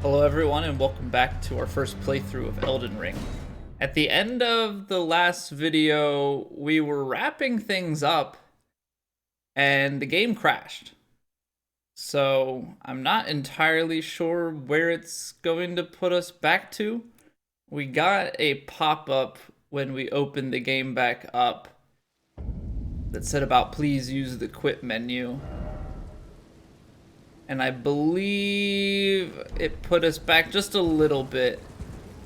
Hello everyone and welcome back to our first playthrough of Elden Ring. At the end of the last video, we were wrapping things up and the game crashed. So I'm not entirely sure where it's going to put us back to. We got a pop-up when we opened the game back up that said about please use the quit menu. And I believe it put us back just a little bit.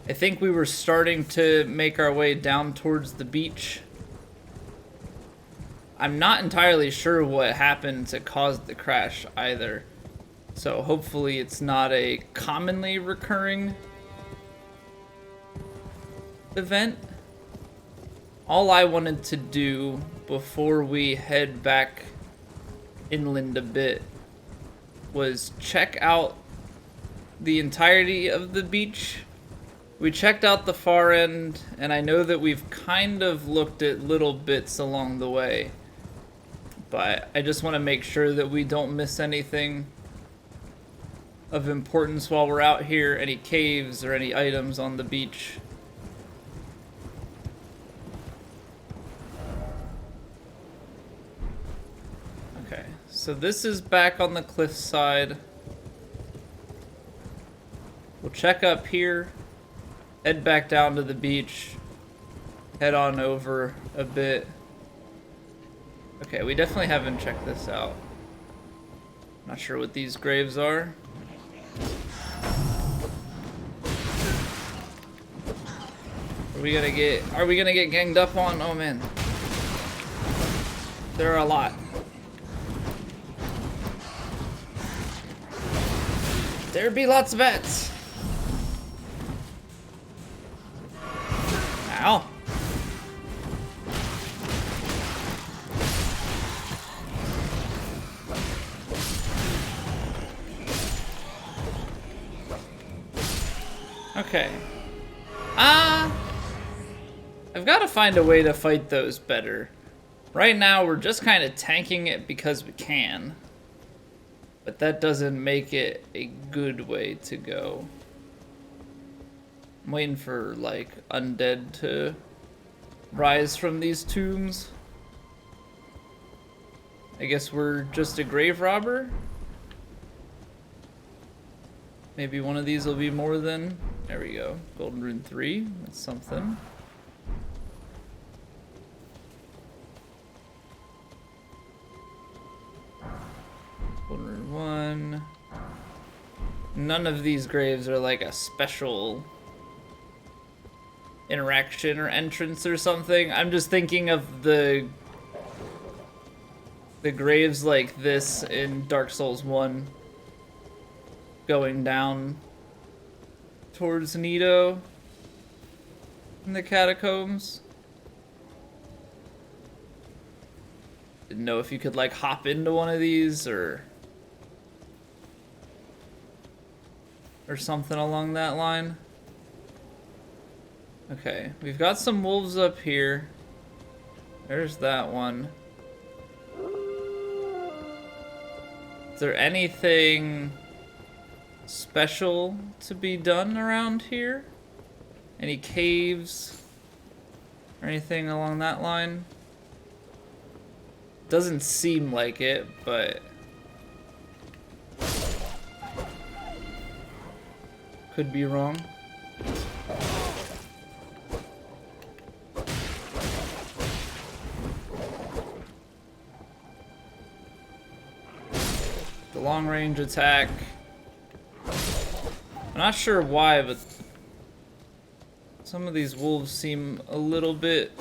I think we were starting to make our way down towards the beach. I'm not entirely sure what happened to cause the crash either. So hopefully it's not a commonly recurring event. All I wanted to do before we head back inland a bit was check out the entirety of the beach. We checked out the far end, and I know that we've kind of looked at little bits along the way, but I just want to make sure that we don't miss anything of importance while we're out here, any caves or any items on the beach. Okay, so this is back on the cliff side. We'll check up here, head back down to the beach, head on over a bit. Okay, we definitely haven't checked this out. Not sure what these graves are. Are we gonna get ganged up on? Oh man. There are a lot. There be lots of bats. Ow. Okay. I've got to find a way to fight those better. Right now, we're just kind of tanking it because we can. But that doesn't make it a good way to go. I'm waiting for, like, undead to rise from these tombs. I guess we're just a grave robber? Maybe one of these will be more than... There we go. Golden Rune 3. That's something. Golden Rune 1. None of these graves are like a special interaction or entrance or something. I'm just thinking of the graves like this in Dark Souls 1 going down towards Nito in the catacombs. Didn't know if you could like hop into one of these or something along that line. Okay, we've got some wolves up here. There's that one. Is there anything special to be done around here? Any caves or anything along that line? Doesn't seem like it, but could be wrong. The long range attack. I'm not sure why, but some of these wolves seem a little bit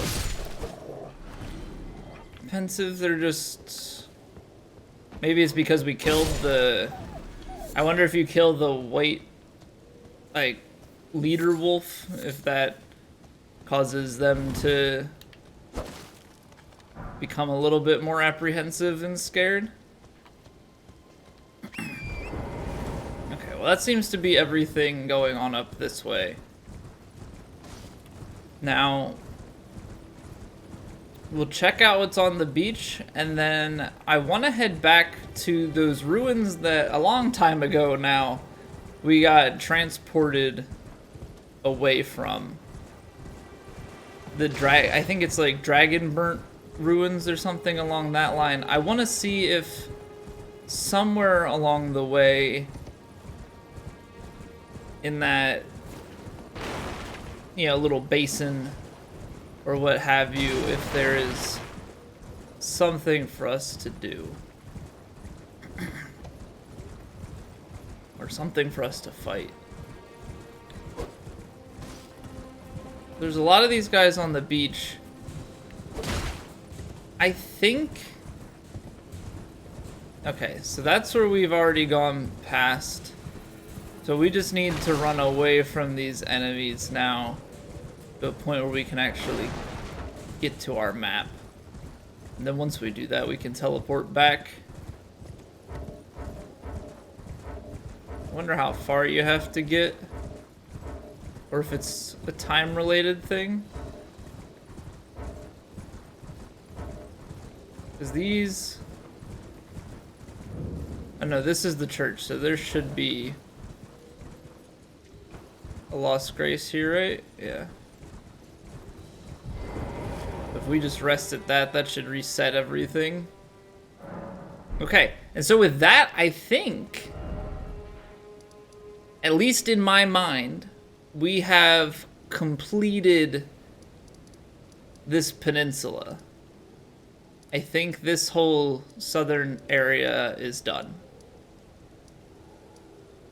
pensive. They're just... Maybe it's because we killed the... I wonder if you kill the white, like, leader wolf, if that causes them to become a little bit more apprehensive and scared. Okay, well that seems to be everything going on up this way. Now, we'll check out what's on the beach, and then I want to head back to those ruins that a long time ago now we got transported away from the I think it's like Dragon Burnt Ruins or something along that line. I want to see if somewhere along the way in that, you know, little basin or what have you, if there is something for us to do. Or something for us to fight. There's a lot of these guys on the beach. I think... Okay, so that's where we've already gone past. So we just need to run away from these enemies now to a point where we can actually get to our map. And then once we do that, we can teleport back. I wonder how far you have to get. Or if it's a time-related thing. Because these... Oh no, this is the church, so there should be a Lost Grace here, right? Yeah. If we just rest at that, that should reset everything. Okay, and so with that, I think, at least in my mind, we have completed this peninsula. I think this whole southern area is done.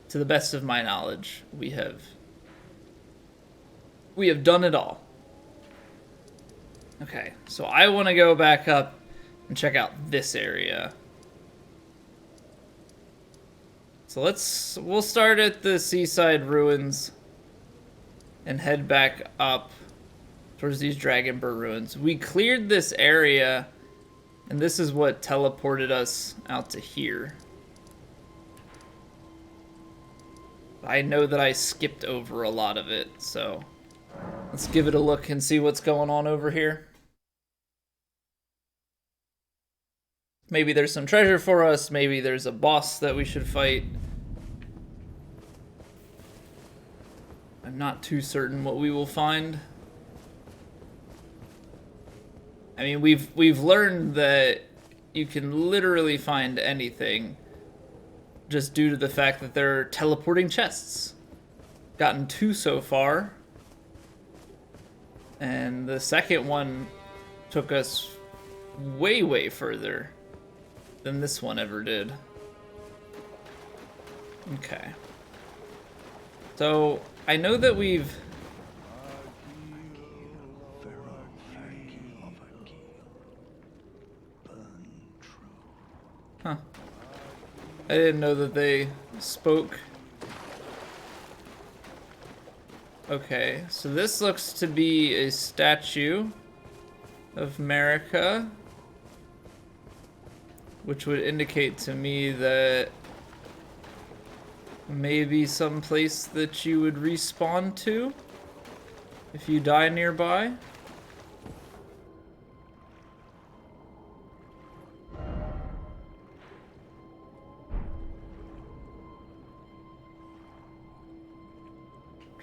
To the best of my knowledge, we have done it all. Okay, so I want to go back up and check out this area. So we'll start at the seaside ruins and head back up towards these Dragonbur ruins. We cleared this area, and this is what teleported us out to here. I know that I skipped over a lot of it, so let's give it a look and see what's going on over here. Maybe there's some treasure for us, maybe there's a boss that we should fight. I'm not too certain what we will find. I mean, we've learned that you can literally find anything just due to the fact that there are teleporting chests. Gotten 2 so far. And the second one took us way, way further than this one ever did. Okay. So, I know that we've... Huh. I didn't know that they spoke. Okay, so this looks to be a statue of Marika, which would indicate to me that maybe some place that you would respawn to if you die nearby.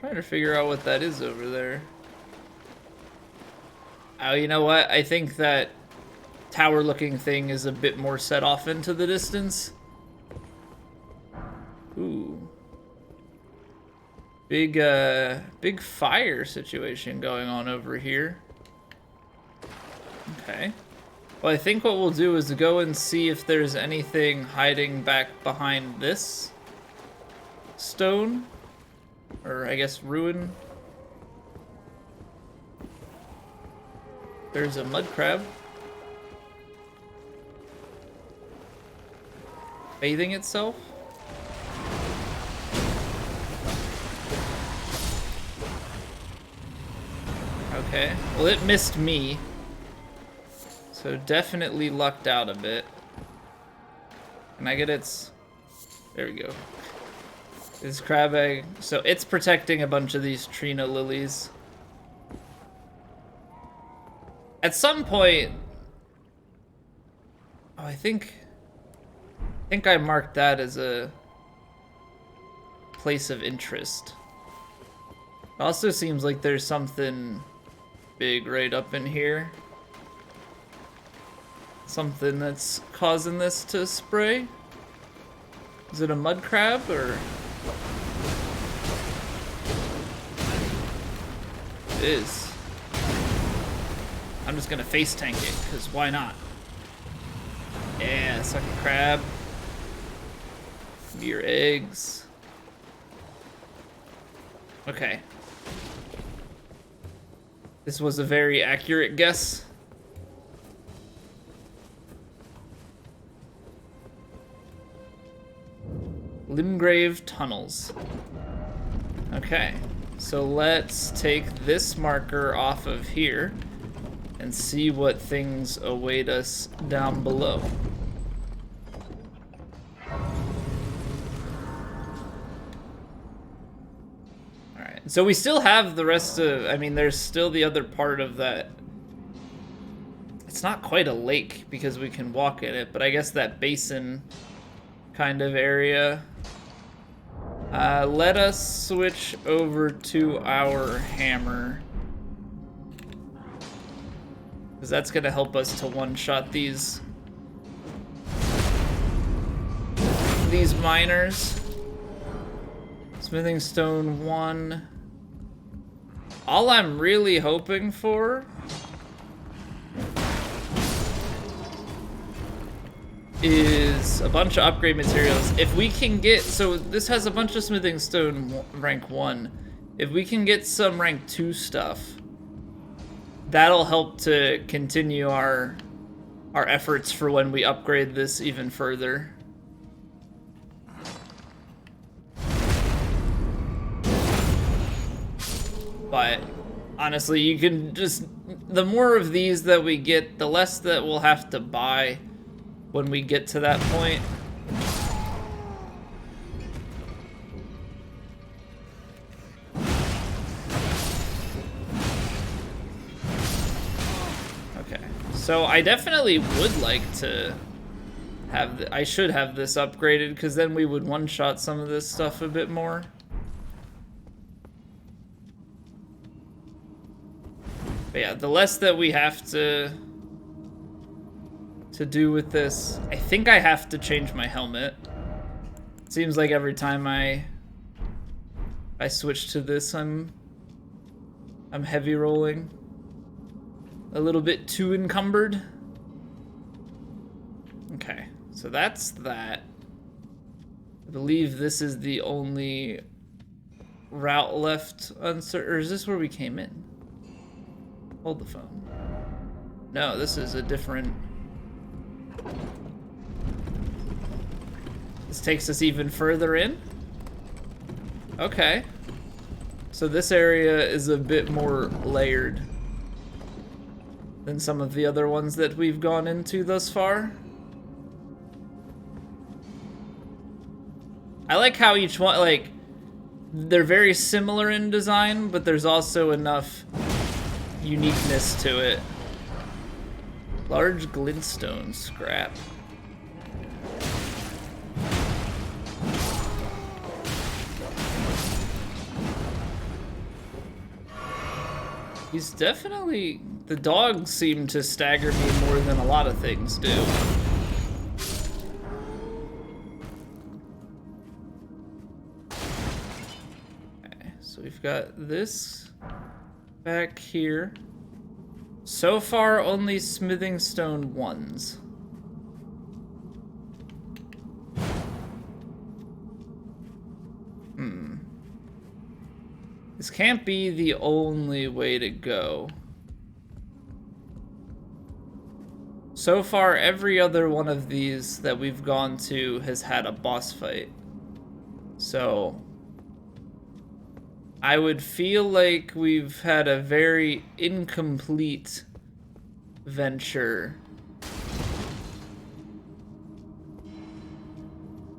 Trying to figure out what that is over there. Oh, you know what? I think that tower-looking thing is a bit more set off into the distance. Ooh. Big fire situation going on over here. Okay. Well, I think what we'll do is go and see if there's anything hiding back behind this stone. Or, I guess, ruin. There's a mud crab. Bathing itself. Okay. Well, it missed me. So definitely lucked out a bit. Can I get its... There we go. This crab egg. So it's protecting a bunch of these Trina lilies. At some point... Oh, I think I marked that as a place of interest. It also seems like there's something big right up in here. Something that's causing this to spray. Is it a mud crab or? It is. I'm just gonna face tank it, because why not? Yeah, suck a crab. Give me your eggs. Okay. This was a very accurate guess. Limgrave tunnels. Okay, so let's take this marker off of here and see what things await us down below. Alright, so we still have the rest of, I mean, there's still the other part of that. It's not quite a lake because we can walk in it, but I guess that basin kind of area. Let us switch over to our hammer, because that's gonna help us to one-shot these miners. Smithing stone 1. All I'm really hoping for is a bunch of upgrade materials. If we can get, so this has a bunch of smithing stone rank 1. If we can get some rank 2 stuff, that'll help to continue our efforts for when we upgrade this even further. But honestly, you can just, the more of these that we get, the less that we'll have to buy when we get to that point. Okay, so I definitely would like to have, I should have this upgraded, because then we would one-shot some of this stuff a bit more. But yeah, the less that we have to do with this. I think I have to change my helmet. It seems like every time I switch to this, I'm heavy rolling. A little bit too encumbered. Okay, so that's that. I believe this is the only route left uncertain. Or is this where we came in? Hold the phone. No, this is a different. This takes us even further in? Okay. So this area is a bit more layered than some of the other ones that we've gone into thus far. I like how each one, like, they're very similar in design, but there's also enough uniqueness to it. Large glintstone scrap. He's definitely... The dogs seem to stagger me more than a lot of things do. Okay, so we've got this back here. So far, only smithing stone 1s. This can't be the only way to go. So far, every other one of these that we've gone to has had a boss fight. So I would feel like we've had a very incomplete venture.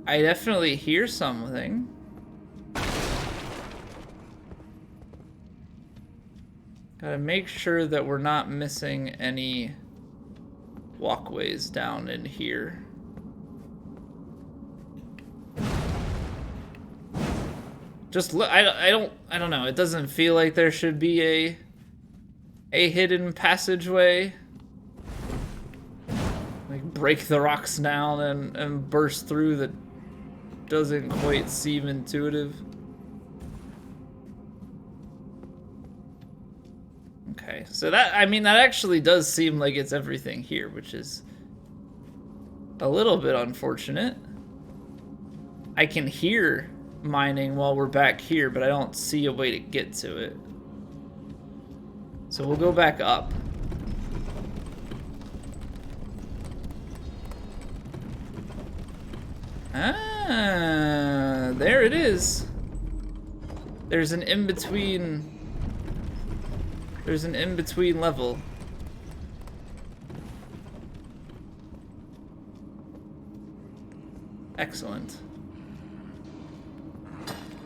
I definitely hear something. Gotta make sure that we're not missing any walkways down in here. Just look, I don't know. It doesn't feel like there should be a hidden passageway. Like break the rocks down and burst through that doesn't quite seem intuitive. Okay, so that, I mean, that actually does seem like it's everything here, which is a little bit unfortunate. I can hear mining while we're back here, but I don't see a way to get to it. So we'll go back up. Ah, there it is. There's an in-between. There's an in-between level. Excellent.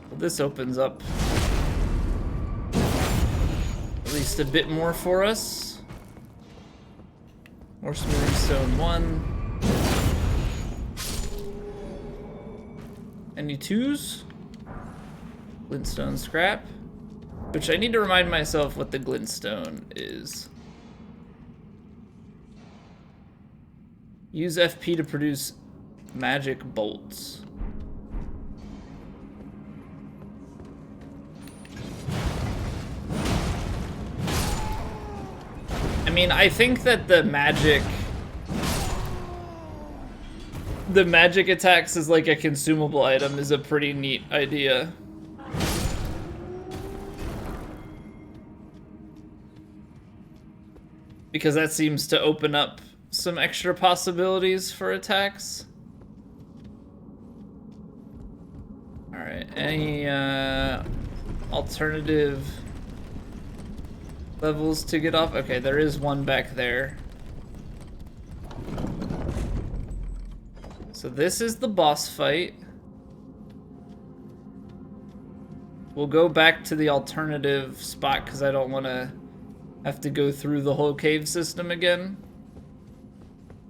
Well, this opens up at least a bit more for us. More smoothing stone 1. Any 2s? Glintstone scrap. Which I need to remind myself what the glintstone is. Use FP to produce magic bolts. I mean, I think that the magic attacks as like a consumable item is a pretty neat idea. Because that seems to open up some extra possibilities for attacks. Alright, any alternative levels to get off? Okay, there is one back there. So this is the boss fight. We'll go back to the alternative spot because I don't want to have to go through the whole cave system again.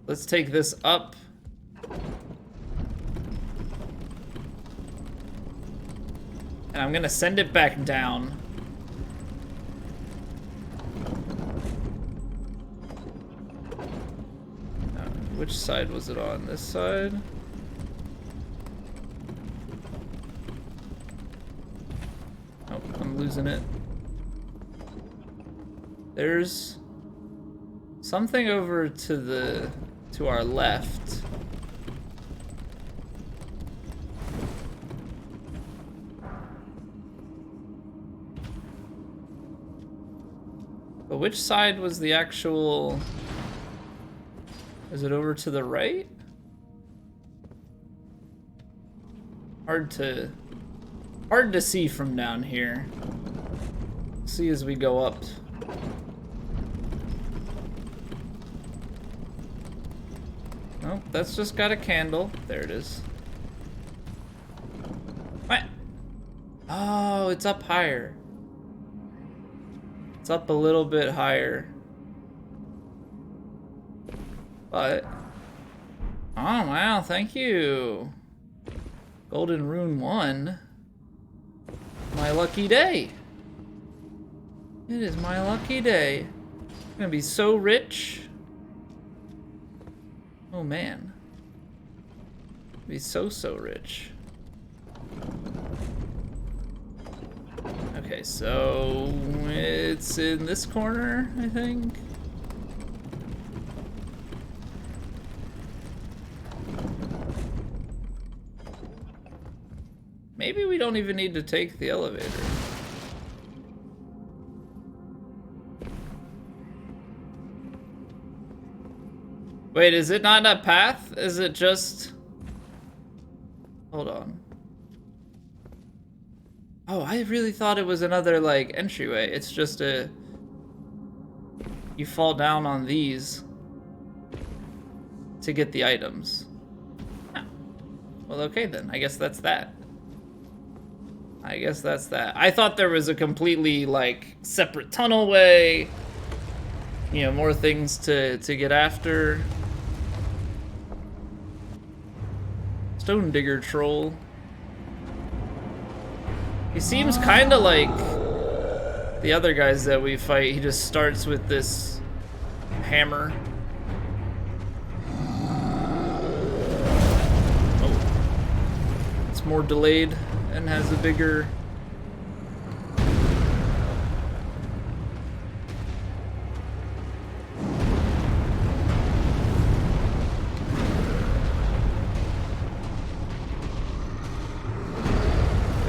Let's take this up. And I'm gonna send it back down. Which side was it on? This side? Oh, I'm losing it. There's something over to our left. But which side was the actual... Is it over to the right? Hard to see from down here. See as we go up. Nope, that's just got a candle. There it is. What? Oh, it's up higher. It's up a little bit higher. But... Oh, wow, thank you. Golden Rune 1. My lucky day. It is my lucky day. I'm gonna be so rich. Oh man. Be so rich. Okay, so it's in this corner, I think. Maybe we don't even need to take the elevator. Wait, is it not a path? Is it just... Hold on. Oh, I really thought it was another, like, entryway. It's just a... You fall down on these to get the items. Oh. Well, okay then. I guess that's that. I guess that's that. I thought there was a completely, like, separate tunnel way. You know, more things to get after. Stone Digger Troll. He seems kind of like the other guys that we fight. He just starts with this hammer. Oh. It's more delayed and has a bigger...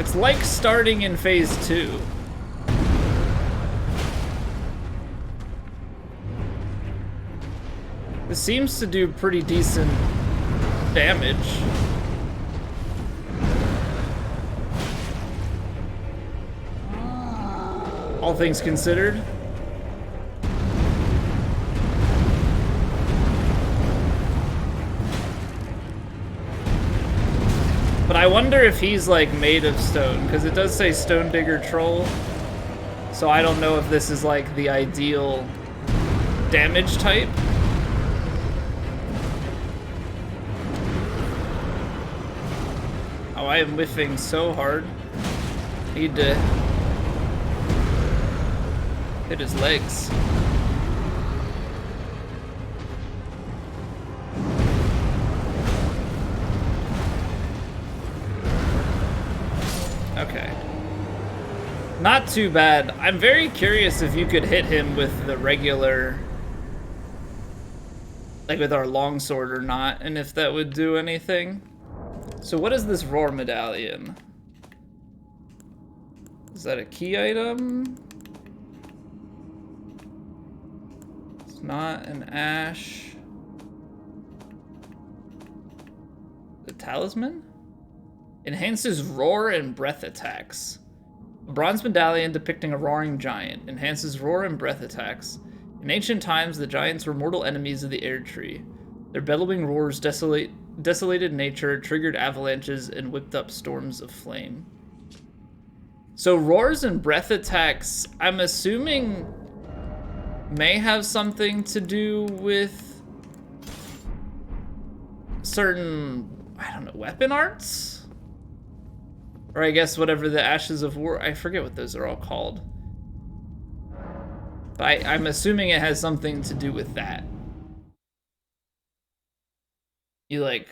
It's like starting in phase 2. This seems to do pretty decent damage. All things considered. But I wonder if he's like made of stone, because it does say Stone Digger Troll. So I don't know if this is like the ideal damage type. Oh, I am whiffing so hard. Need to hit his legs. Okay. Not too bad. I'm very curious if you could hit him with the regular, like with our longsword or not, and if that would do anything. So what is this roar medallion? Is that a key item? It's not an ash. The talisman? Enhances roar and breath attacks. A bronze medallion depicting a roaring giant. Enhances roar and breath attacks. In ancient times, the giants were mortal enemies of the air tree. Their bellowing roars desolated nature, triggered avalanches, and whipped up storms of flame. So roars and breath attacks, I'm assuming, may have something to do with certain, I don't know, weapon arts? Or I guess whatever the Ashes of War, I forget what those are all called. But I'm assuming it has something to do with that. You like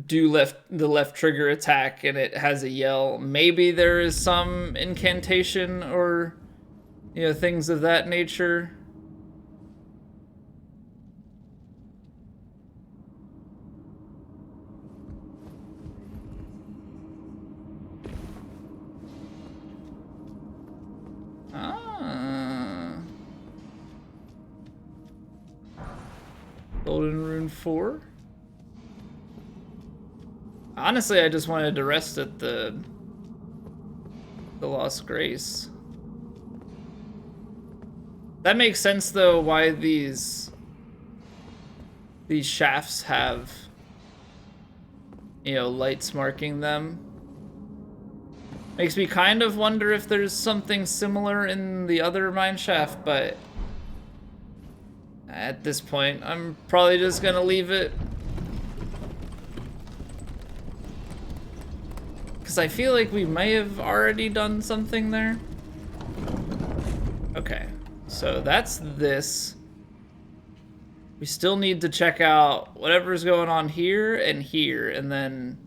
do the left trigger attack and it has a yell. Maybe there is some incantation or, you know, things of that nature. Golden Rune 4. Honestly, I just wanted to rest at the Lost Grace. That makes sense though why these shafts have, you know, lights marking them. Makes me kind of wonder if there's something similar in the other mine shaft, but at this point, I'm probably just gonna leave it. Because I feel like we may have already done something there. Okay, so that's this. We still need to check out whatever's going on here, and then,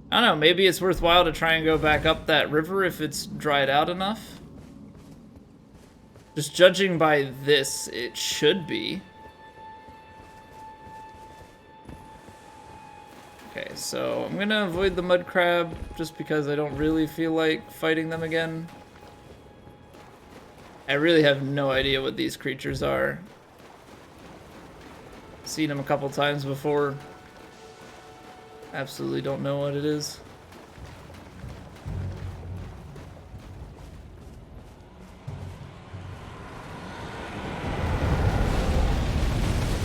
I don't know, maybe it's worthwhile to try and go back up that river if it's dried out enough. Just judging by this, it should be. Okay, so I'm gonna avoid the mud crab just because I don't really feel like fighting them again. I really have no idea what these creatures are. Seen them a couple times before. Absolutely don't know what it is.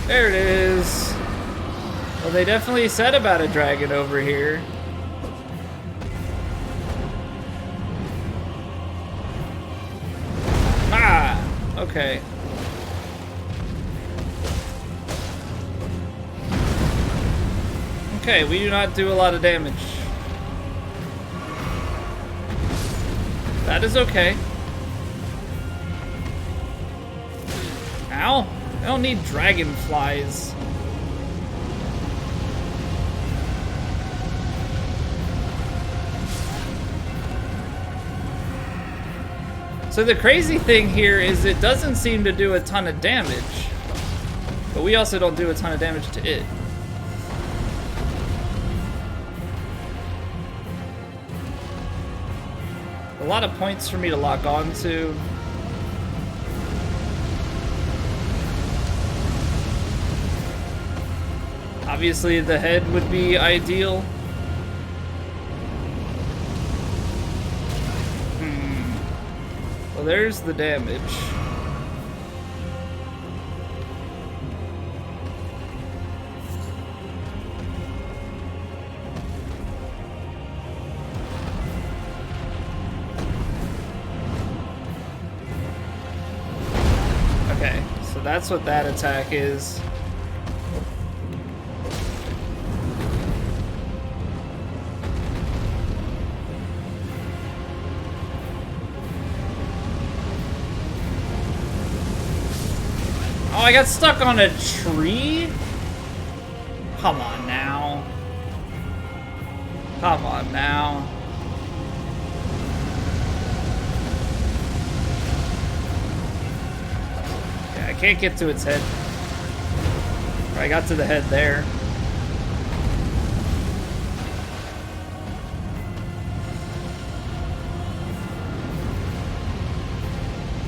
There it is. Well, they definitely said about a dragon over here. Ah! Okay. Okay, we do not do a lot of damage. That is okay. Ow. I don't need dragonflies. So the crazy thing here is it doesn't seem to do a ton of damage. But we also don't do a ton of damage to it. A lot of points for me to lock on to. Obviously the head would be ideal. Well, there's the damage. Okay, so that's what that attack is. Oh, I got stuck on a tree? Come on now. Come on now. Yeah, I can't get to its head. I got to the head there.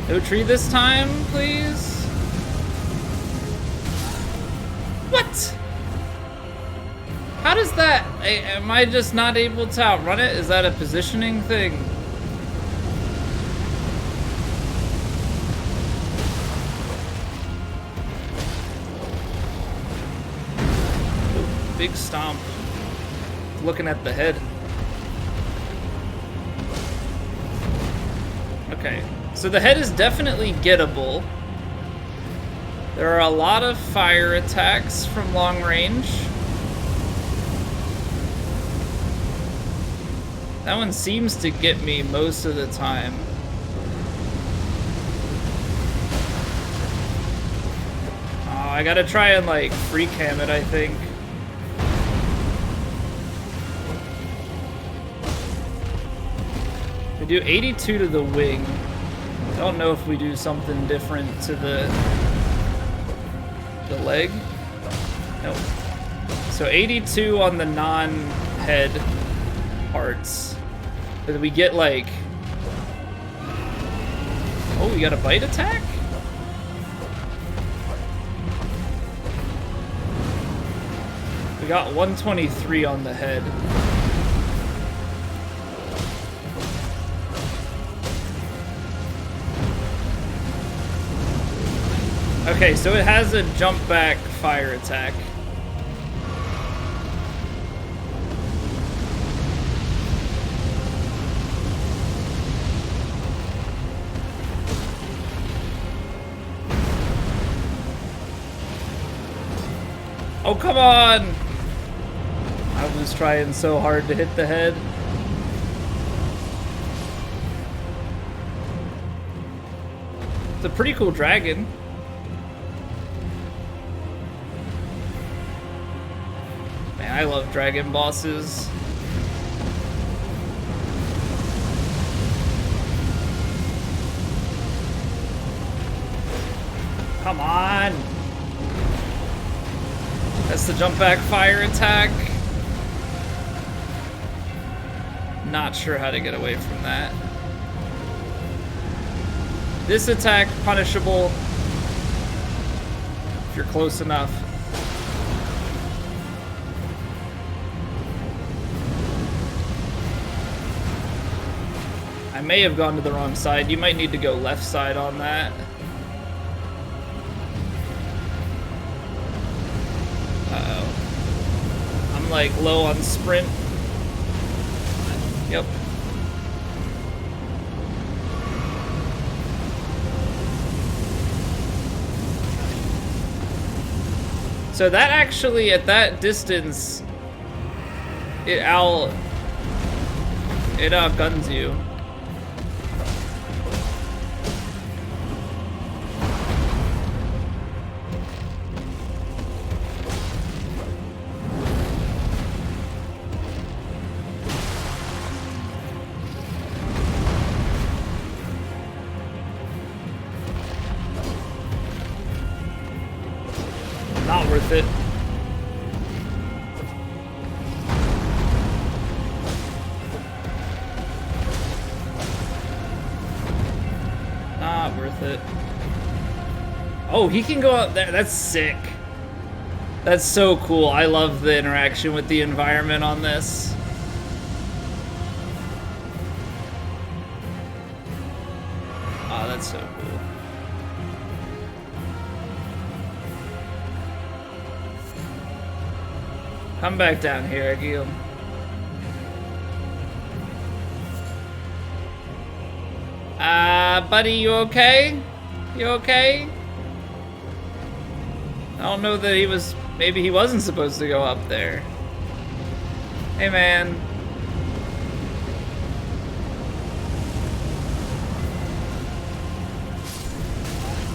No tree this time, please? What? How does that... Am I just not able to outrun it? Is that a positioning thing? Ooh, big stomp. Looking at the head. Okay, so the head is definitely gettable. There are a lot of fire attacks from long range. That one seems to get me most of the time. Oh, I gotta try and like free cam it, I think. We do 82 to the wing. I don't know if we do something different to the leg. Nope. So 82 on the non-head parts. But we get like... Oh, we got a bite attack? We got 123 on the head. Okay, so it has a jump back fire attack. Oh, come on! I was trying so hard to hit the head. It's a pretty cool dragon. I love dragon bosses. Come on! That's the jump back fire attack. Not sure how to get away from that. This attack, punishable if you're close enough. I may have gone to the wrong side. You might need to go left side on that. Uh-oh. I'm like low on sprint. Yep. So that actually, at that distance, it outguns you. worth it. Not worth it. Oh, he can go out there. That's sick. That's so cool. I love the interaction with the environment on this. Oh, that's so cool. Come back down here, Guillaume. Buddy, you okay? You okay? I don't know that he was... Maybe he wasn't supposed to go up there. Hey, man.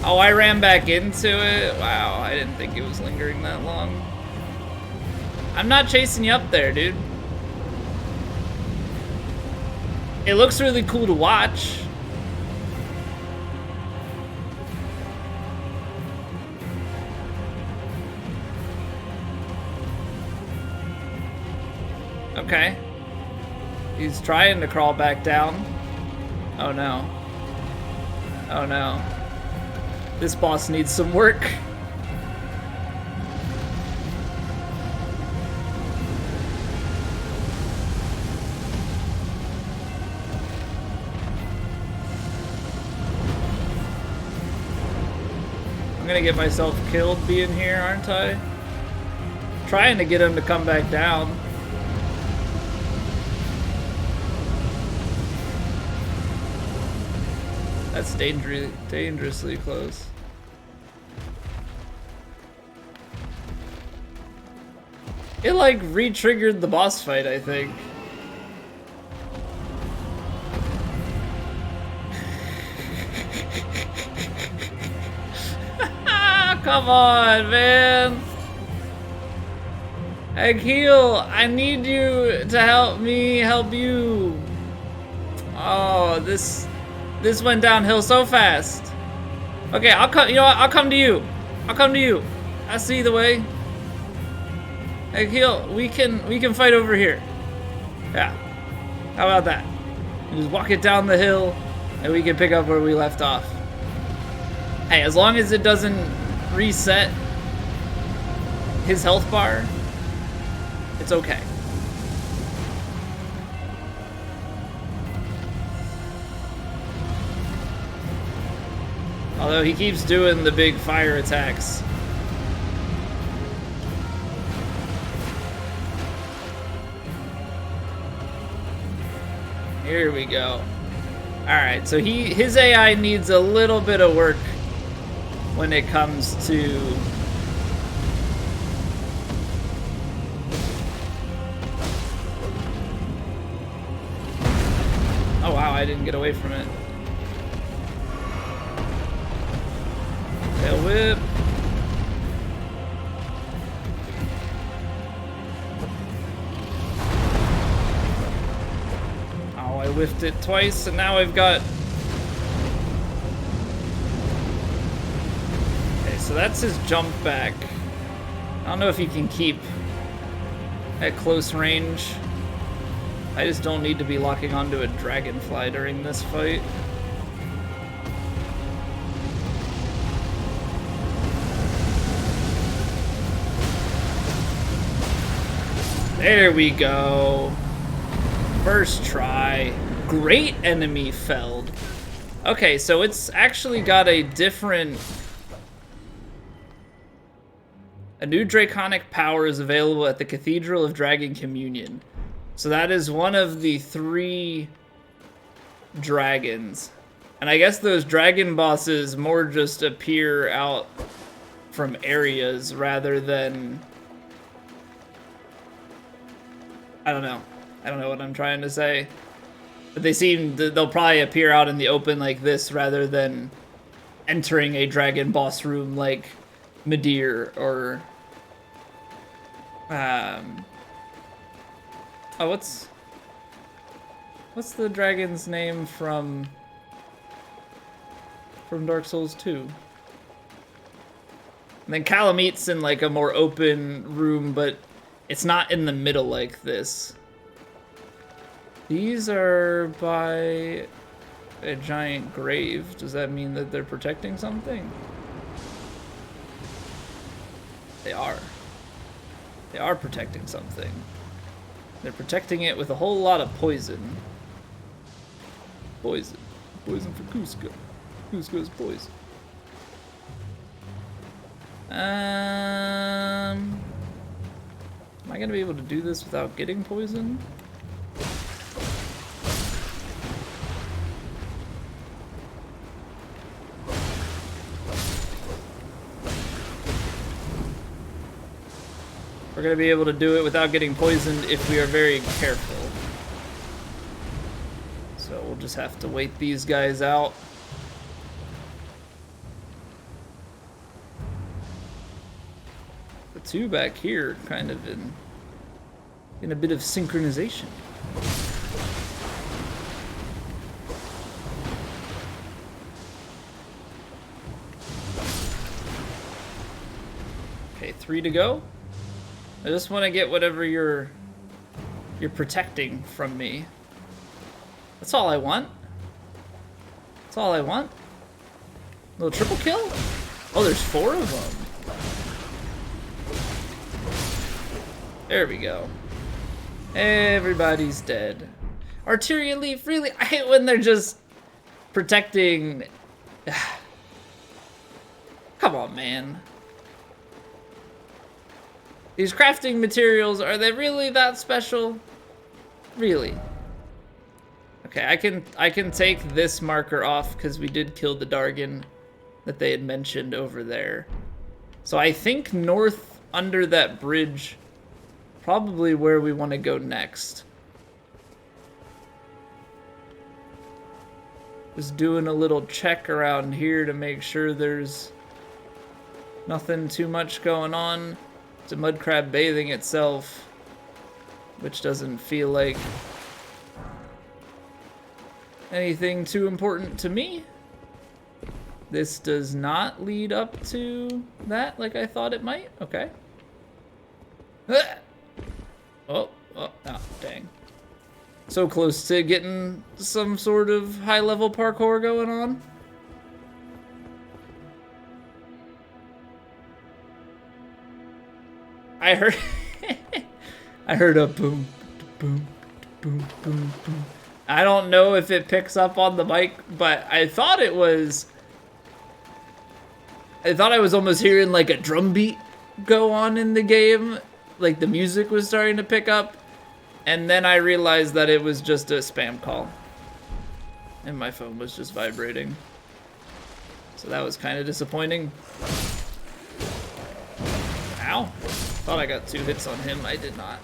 Oh, I ran back into it? Wow, I didn't think it was lingering that long. I'm not chasing you up there, dude. It looks really cool to watch. Okay. He's trying to crawl back down. Oh no. Oh no. This boss needs some work. I'm gonna get myself killed being here, aren't I? Trying to get him to come back down. That's dangerously close. It like re-triggered the boss fight, I think. Come on, man. Akhil, I need you to help me help you. Oh, this went downhill so fast. Okay, I'll come. You know what? I'll come to you. I'll come to you. I see the way. Akhil, we can fight over here. Yeah. How about that? You just walk it down the hill, and we can pick up where we left off. Hey, as long as it doesn't reset his health bar, it's okay. Although he keeps doing the big fire attacks. Here we go. Alright, so his AI needs a little bit of work when it comes to oh wow, I didn't get away from it. Tail whip. Oh, I whiffed it twice, and now I've got... Okay, so that's his jump back. I don't know if he can keep at close range. I just don't need to be locking onto a dragonfly during this fight. There we go. First try. Great enemy felled. Okay, so it's actually got a different... A new draconic power is available at the Cathedral of Dragon Communion. So that is one of the 3 dragons. And I guess those dragon bosses more just appear out from areas rather than... I don't know. I don't know what I'm trying to say. But they seem... They'll probably appear out in the open like this rather than entering a dragon boss room like Midir or... Oh, what's the dragon's name from Dark Souls 2? And then Calamit's in like a more open room, but it's not in the middle like this. These are by a giant grave. Does that mean that they're protecting something? They are. They are protecting something. They're protecting it with a whole lot of poison. Poison. Poison for Cusco. Cusco's poison. Am I gonna be able to do this without getting poisoned? We're gonna be able to do it without getting poisoned if we are very careful. So we'll just have to wait these guys out. The two back here kind of in a bit of synchronization. Okay, 3 to go. I just want to get whatever you're protecting from me. That's all I want. That's all I want. Little triple kill? Oh, there's 4 of them. There we go. Everybody's dead. Arteria Leaf, really? I hate when they're just protecting. Come on, man. These crafting materials, are they really that special? Really? Okay, I can take this marker off because we did kill the Dargon that they had mentioned over there. So I think north under that bridge, probably where we want to go next. Just doing a little check around here to make sure there's nothing too much going on. It's a mud crab bathing itself, which doesn't feel like anything too important to me. This does not lead up to that like I thought it might. Okay. Oh, dang. So close to getting some sort of high-level parkour going on. I heard I heard a boom, boom, boom, boom, boom. I don't know if it picks up on the mic, but I thought I was almost hearing like a drum beat go on in the game. Like the music was starting to pick up, and then I realized that it was just a spam call. And my phone was just vibrating. So that was kind of disappointing. Ow. Thought I got 2 hits on him. I did not.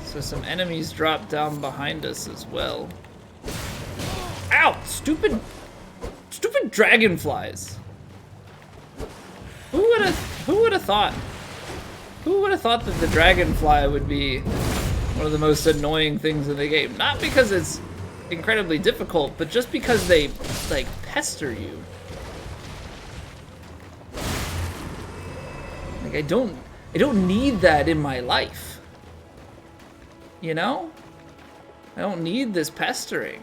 So some enemies dropped down behind us as well. Ow! Stupid dragonflies. Who would have thought? Who would have thought that the dragonfly would be one of the most annoying things in the game? Not because it's incredibly difficult, but just because they like pester you. Like I don't need that in my life. You know? I don't need this pestering.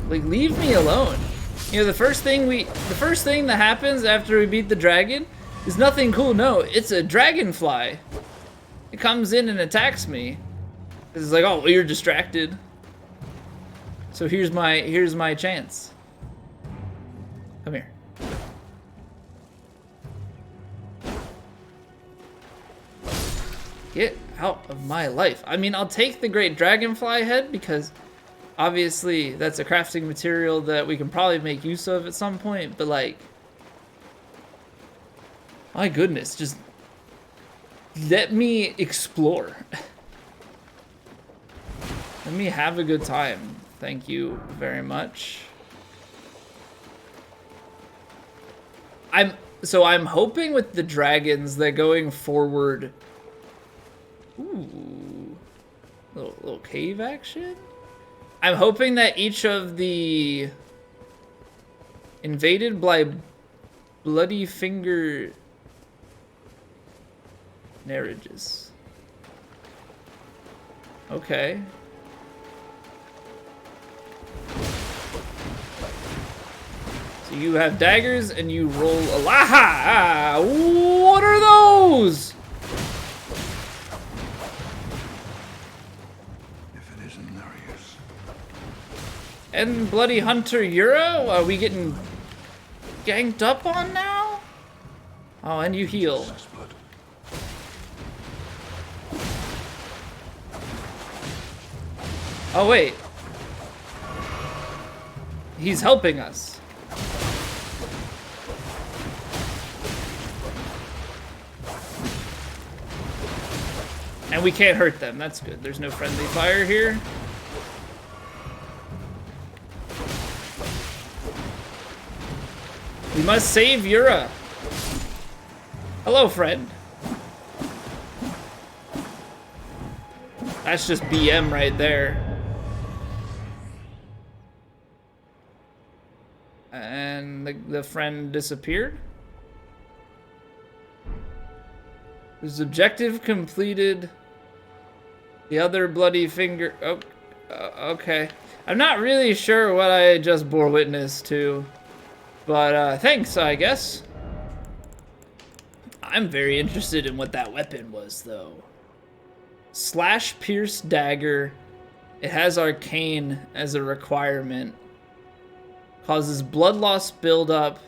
Like leave me alone. You know, the first thing that happens after we beat the dragon is nothing cool. No, it's a dragonfly. It comes in and attacks me. It's like, oh, well, you're distracted. So here's my chance. Come here. Get out of my life. I mean, I'll take the great dragonfly head because obviously that's a crafting material that we can probably make use of at some point, but like, my goodness, just let me explore. Let me have a good time. Thank you very much. So I'm hoping with the dragons that going forward... Ooh. Little cave action? I'm hoping that each of the invaded by bloody finger marriages. Okay. So you have daggers and you roll a laha. What are those? If it isn't Narius. And bloody hunter Euro? Are we getting ganked up on now? Oh, and you heal. Oh, wait. He's helping us. And we can't hurt them. That's good. There's no friendly fire here. We must save Yura. Hello, friend. That's just BM right there. And the friend disappeared. His objective completed. The other bloody finger. Oh, okay. I'm not really sure what I just bore witness to. But thanks, I guess. I'm very interested in what that weapon was, though. Slash Pierce Dagger. It has Arcane as a requirement. Causes blood loss buildup.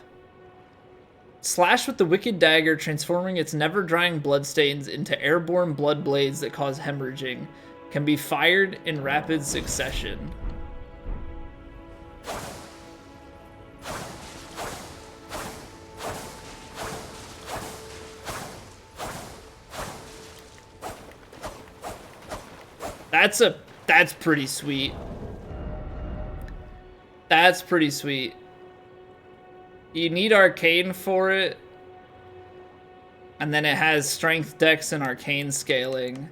Slash with the Wicked Dagger, transforming its never-drying bloodstains into airborne blood blades that cause hemorrhaging. Can be fired in rapid succession. That's pretty sweet. That's pretty sweet. You need Arcane for it. And then it has Strength, Dex, and Arcane scaling.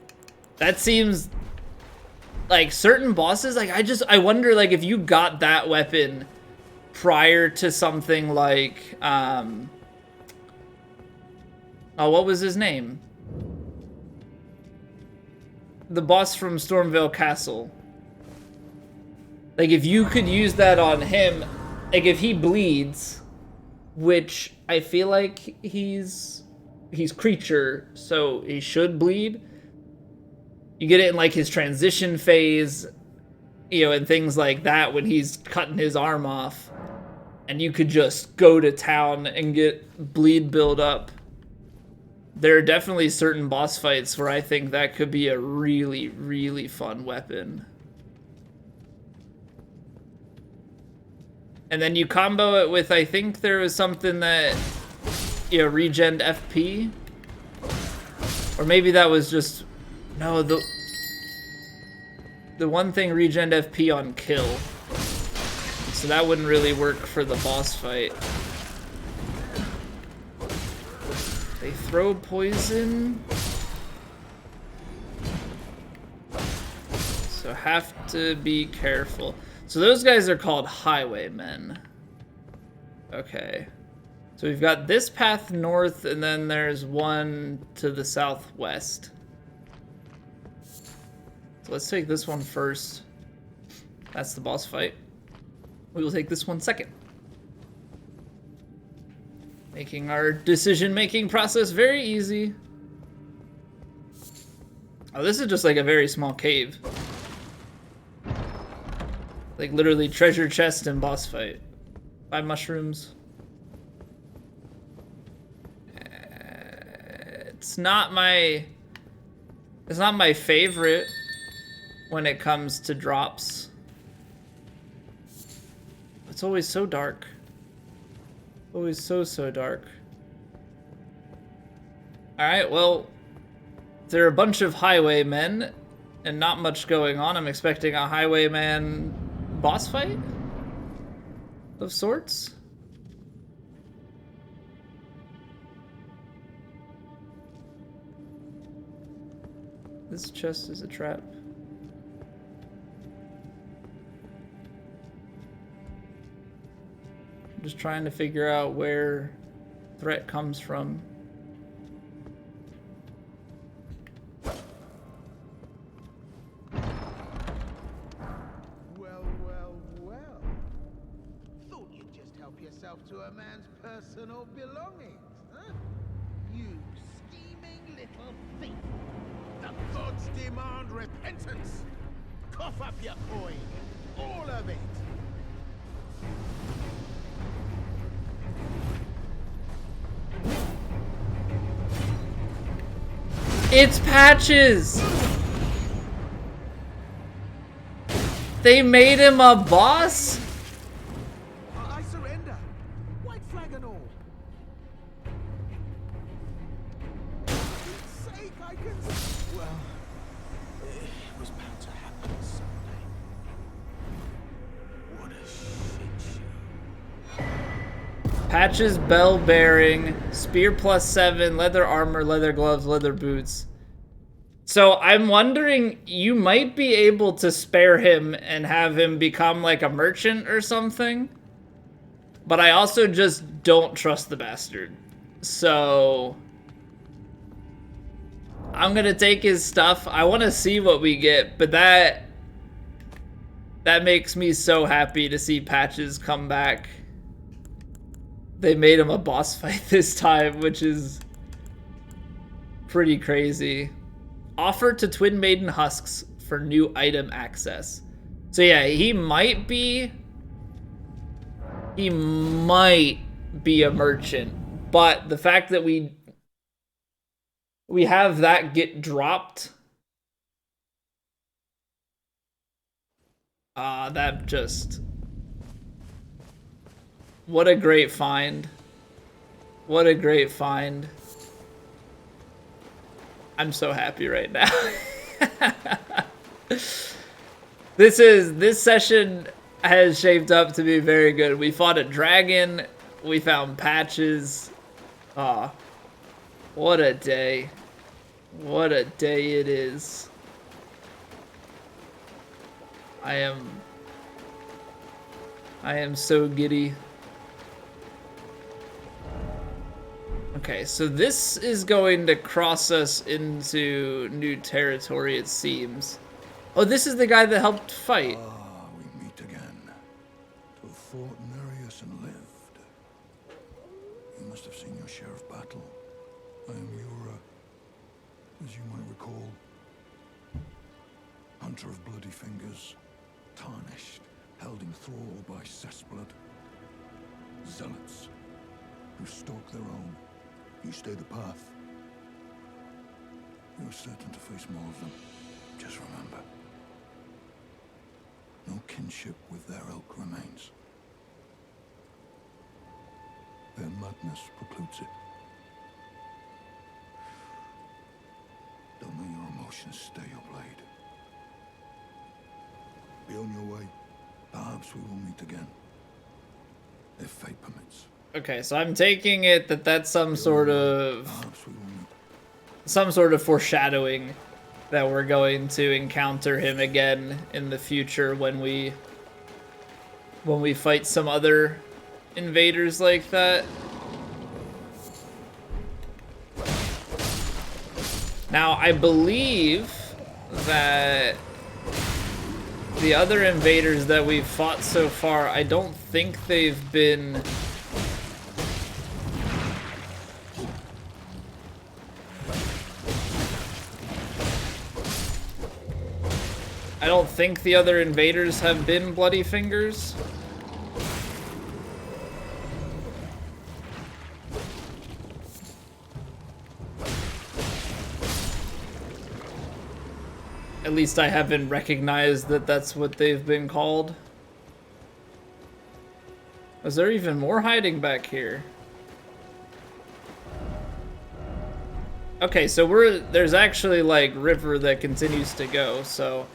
That seems like certain bosses, like I wonder like if you got that weapon prior to something like oh, what was his name? The boss from Stormvale Castle. Like, if you could use that on him, like, if he bleeds, which I feel like he's creature, so he should bleed. You get it in, like, his transition phase, you know, and things like that when he's cutting his arm off. And you could just go to town and get bleed build up. There are definitely certain boss fights where I think that could be a really, really fun weapon. And then you combo it with, I think there was something that, you know, regen FP. Or maybe that was just, no, the one thing regen FP on kill. So that wouldn't really work for the boss fight. They throw poison. So have to be careful. So those guys are called highwaymen. Okay. So we've got this path north, and then there's one to the southwest. So let's take this one first. That's the boss fight. We will take this one second. Making our decision-making process very easy. Oh, this is just like a very small cave. Like literally treasure chest and boss fight. 5 mushrooms. It's not my favorite when it comes to drops. It's always so dark. Always so dark. Alright, well, there are a bunch of highwaymen and not much going on. I'm expecting a highwayman boss fight of sorts. This chest is a trap. I'm just trying to figure out where threat comes from. Well. Thought you'd just help yourself to a man's personal belongings, huh? You scheming little thief! The gods demand repentance! Cough up your coin! All of it! It's Patches! They made him a boss? I surrender! White flag and all! For Pete's sake, I can... Well, it was bound to happen someday. What a shit show. Patches, bell bearing, spear +7, leather armor, leather gloves, leather boots. So I'm wondering, you might be able to spare him and have him become like a merchant or something. But I also just don't trust the bastard. So I'm gonna take his stuff. I want to see what we get, but that makes me so happy to see Patches come back. They made him a boss fight this time, which is pretty crazy. Offer to Twin Maiden Husks for new item access. So yeah, he might be a merchant, but the fact that we have that get dropped, that just, what a great find. What a great find. I'm so happy right now. This session has shaped up to be very good. We fought a dragon. We found Patches. Aw. What a day. What a day it is. I am so giddy. Okay, so this is going to cross us into new territory, it seems. Oh, this is the guy that helped fight. Ah, we meet again. To have fought Nereus and lived. You must have seen your share of battle. I am your, as you might recall, hunter of bloody fingers, tarnished, held in thrall by cessblood. Zealots who stalk their own. You stay the path. You're certain to face more of them. Just remember, no kinship with their ilk remains. Their madness precludes it. Don't let your emotions stay your blade. Be on your way. Perhaps we will meet again. If fate permits. Okay, so I'm taking it that that's some sort of foreshadowing that we're going to encounter him again in the future when we fight some other invaders like that. Now, I believe that the other invaders that we've fought so far, I don't think they've been... I don't think the other invaders have been Bloody Fingers. At least I haven't recognized that that's what they've been called. Is there even more hiding back here? Okay, so there's actually like river that continues to go, so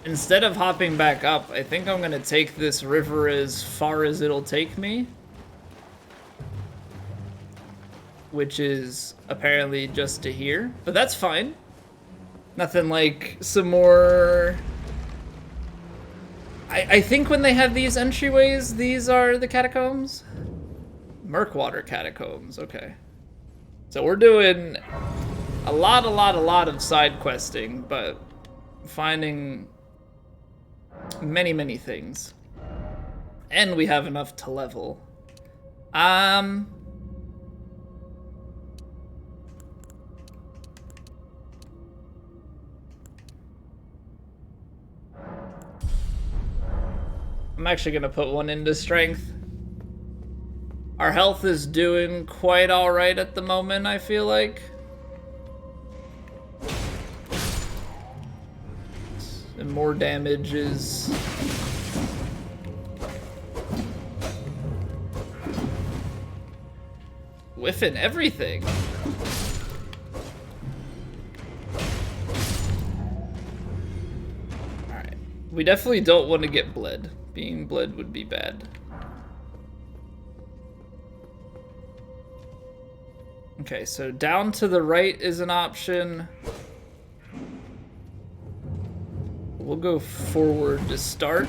instead of hopping back up, I think I'm gonna take this river as far as it'll take me. Which is apparently just to here, but that's fine. Nothing like some more... I think when they have these entryways, these are the catacombs? Murkwater catacombs, okay. So we're doing a lot of side questing, but finding many things. And we have enough to level. I'm actually gonna put one into strength. Our health is doing quite alright at the moment, I feel like. And more damage is... whiffing everything. Alright. We definitely don't want to get bled. Being bled would be bad. Okay, so down to the right is an option. We'll go forward to start.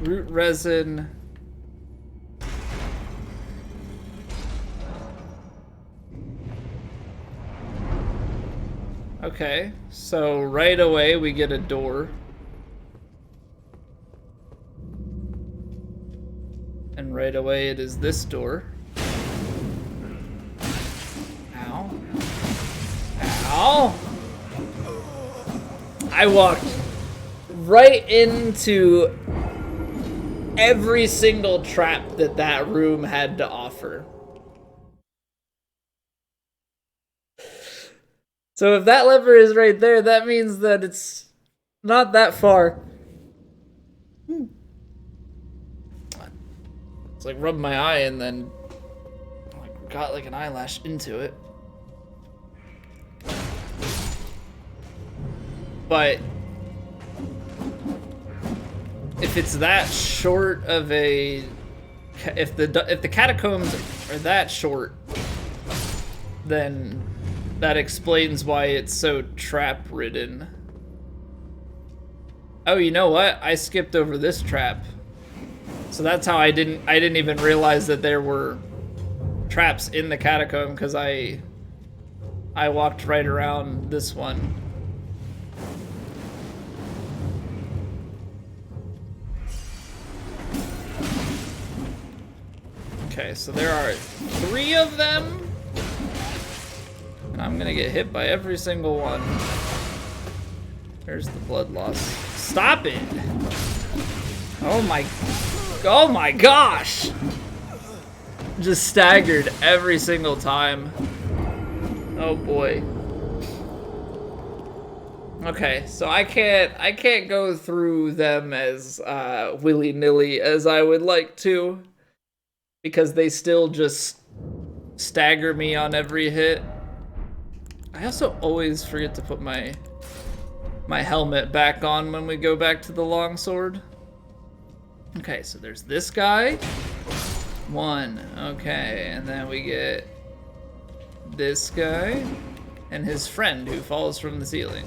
Root resin. Okay, so right away we get a door. And right away it is this door. Ow. Ow! I walked right into every single trap that that room had to offer. So if that lever is right there, that means that it's not that far. It's like rubbed my eye and then like got like an eyelash into it. But if it's that short of a, if the catacombs are that short, then that explains why it's so trap ridden. Oh, you know what? I skipped over this trap. So that's how I didn't even realize that there were traps in the catacomb, because I walked right around this one. Okay, so there are 3 of them. And I'm gonna get hit by every single one. There's the blood loss. Stop it! Oh my gosh! Just staggered every single time. Oh boy. Okay, so I can't go through them as willy-nilly as I would like to, because they still just stagger me on every hit. I also always forget to put my helmet back on when we go back to the longsword. Okay, so there's this guy. 1, okay, and then we get this guy and his friend who falls from the ceiling.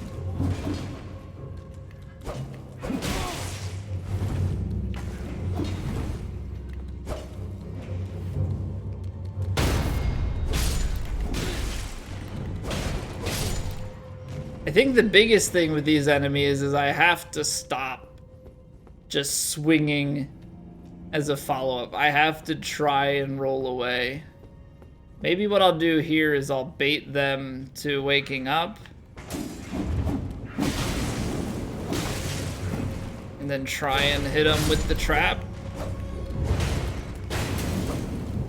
I think the biggest thing with these enemies is I have to stop just swinging as a follow-up. I have to try and roll away. Maybe what I'll do here is I'll bait them to waking up. And then try and hit them with the trap.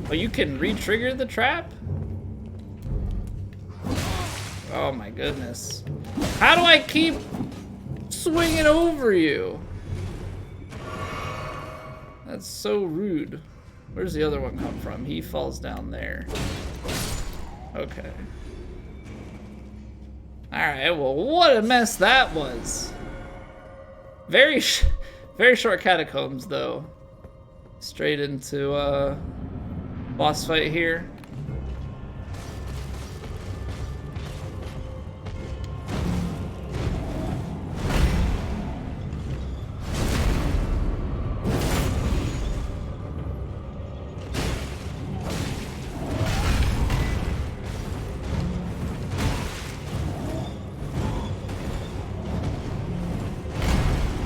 Oh, you can re-trigger the trap? Oh my goodness. How do I keep swinging over you? That's so rude. Where's the other one come from? He falls down there. Okay. Alright, well, what a mess that was. Very short catacombs though. Straight into boss fight here.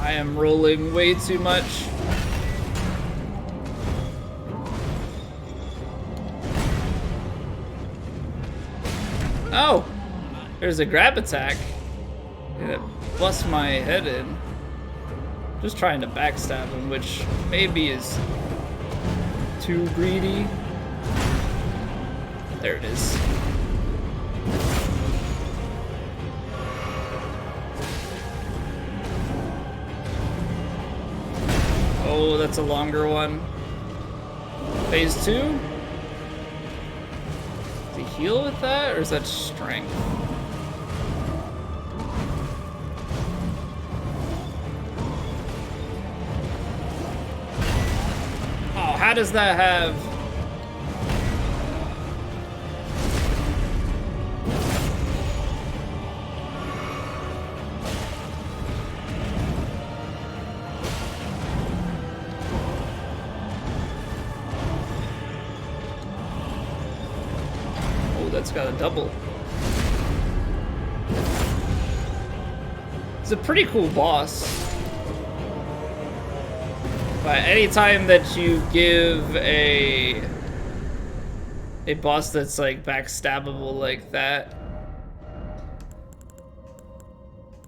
I am rolling way too much. Oh! There's a grab attack. It busts my head in. Just trying to backstab him, which maybe is too greedy. There it is. Oh, that's a longer one. Phase 2? Does he heal with that, or is that strength? Oh, how does that have... That's got a double. It's a pretty cool boss. But anytime that you give a boss that's like backstabbable like that,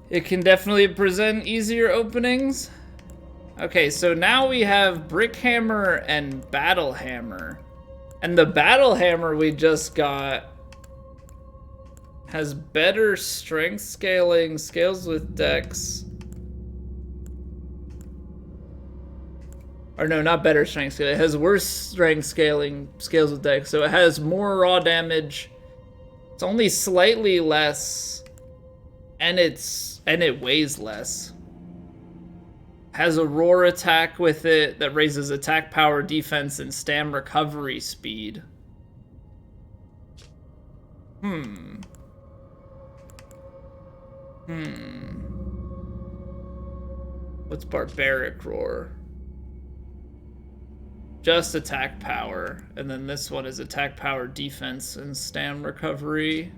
it can definitely present easier openings. Okay, so now we have Brick Hammer and Battle Hammer. And the Battle Hammer we just got has better strength scaling, scales with dex. Or no, not better strength scaling. It has worse strength scaling, scales with dex. So it has more raw damage. It's only slightly less, and it weighs less. Has a roar attack with it that raises attack power, defense, and stam recovery speed. What's barbaric roar? Just attack power, and then this one is attack power, defense, and stam recovery.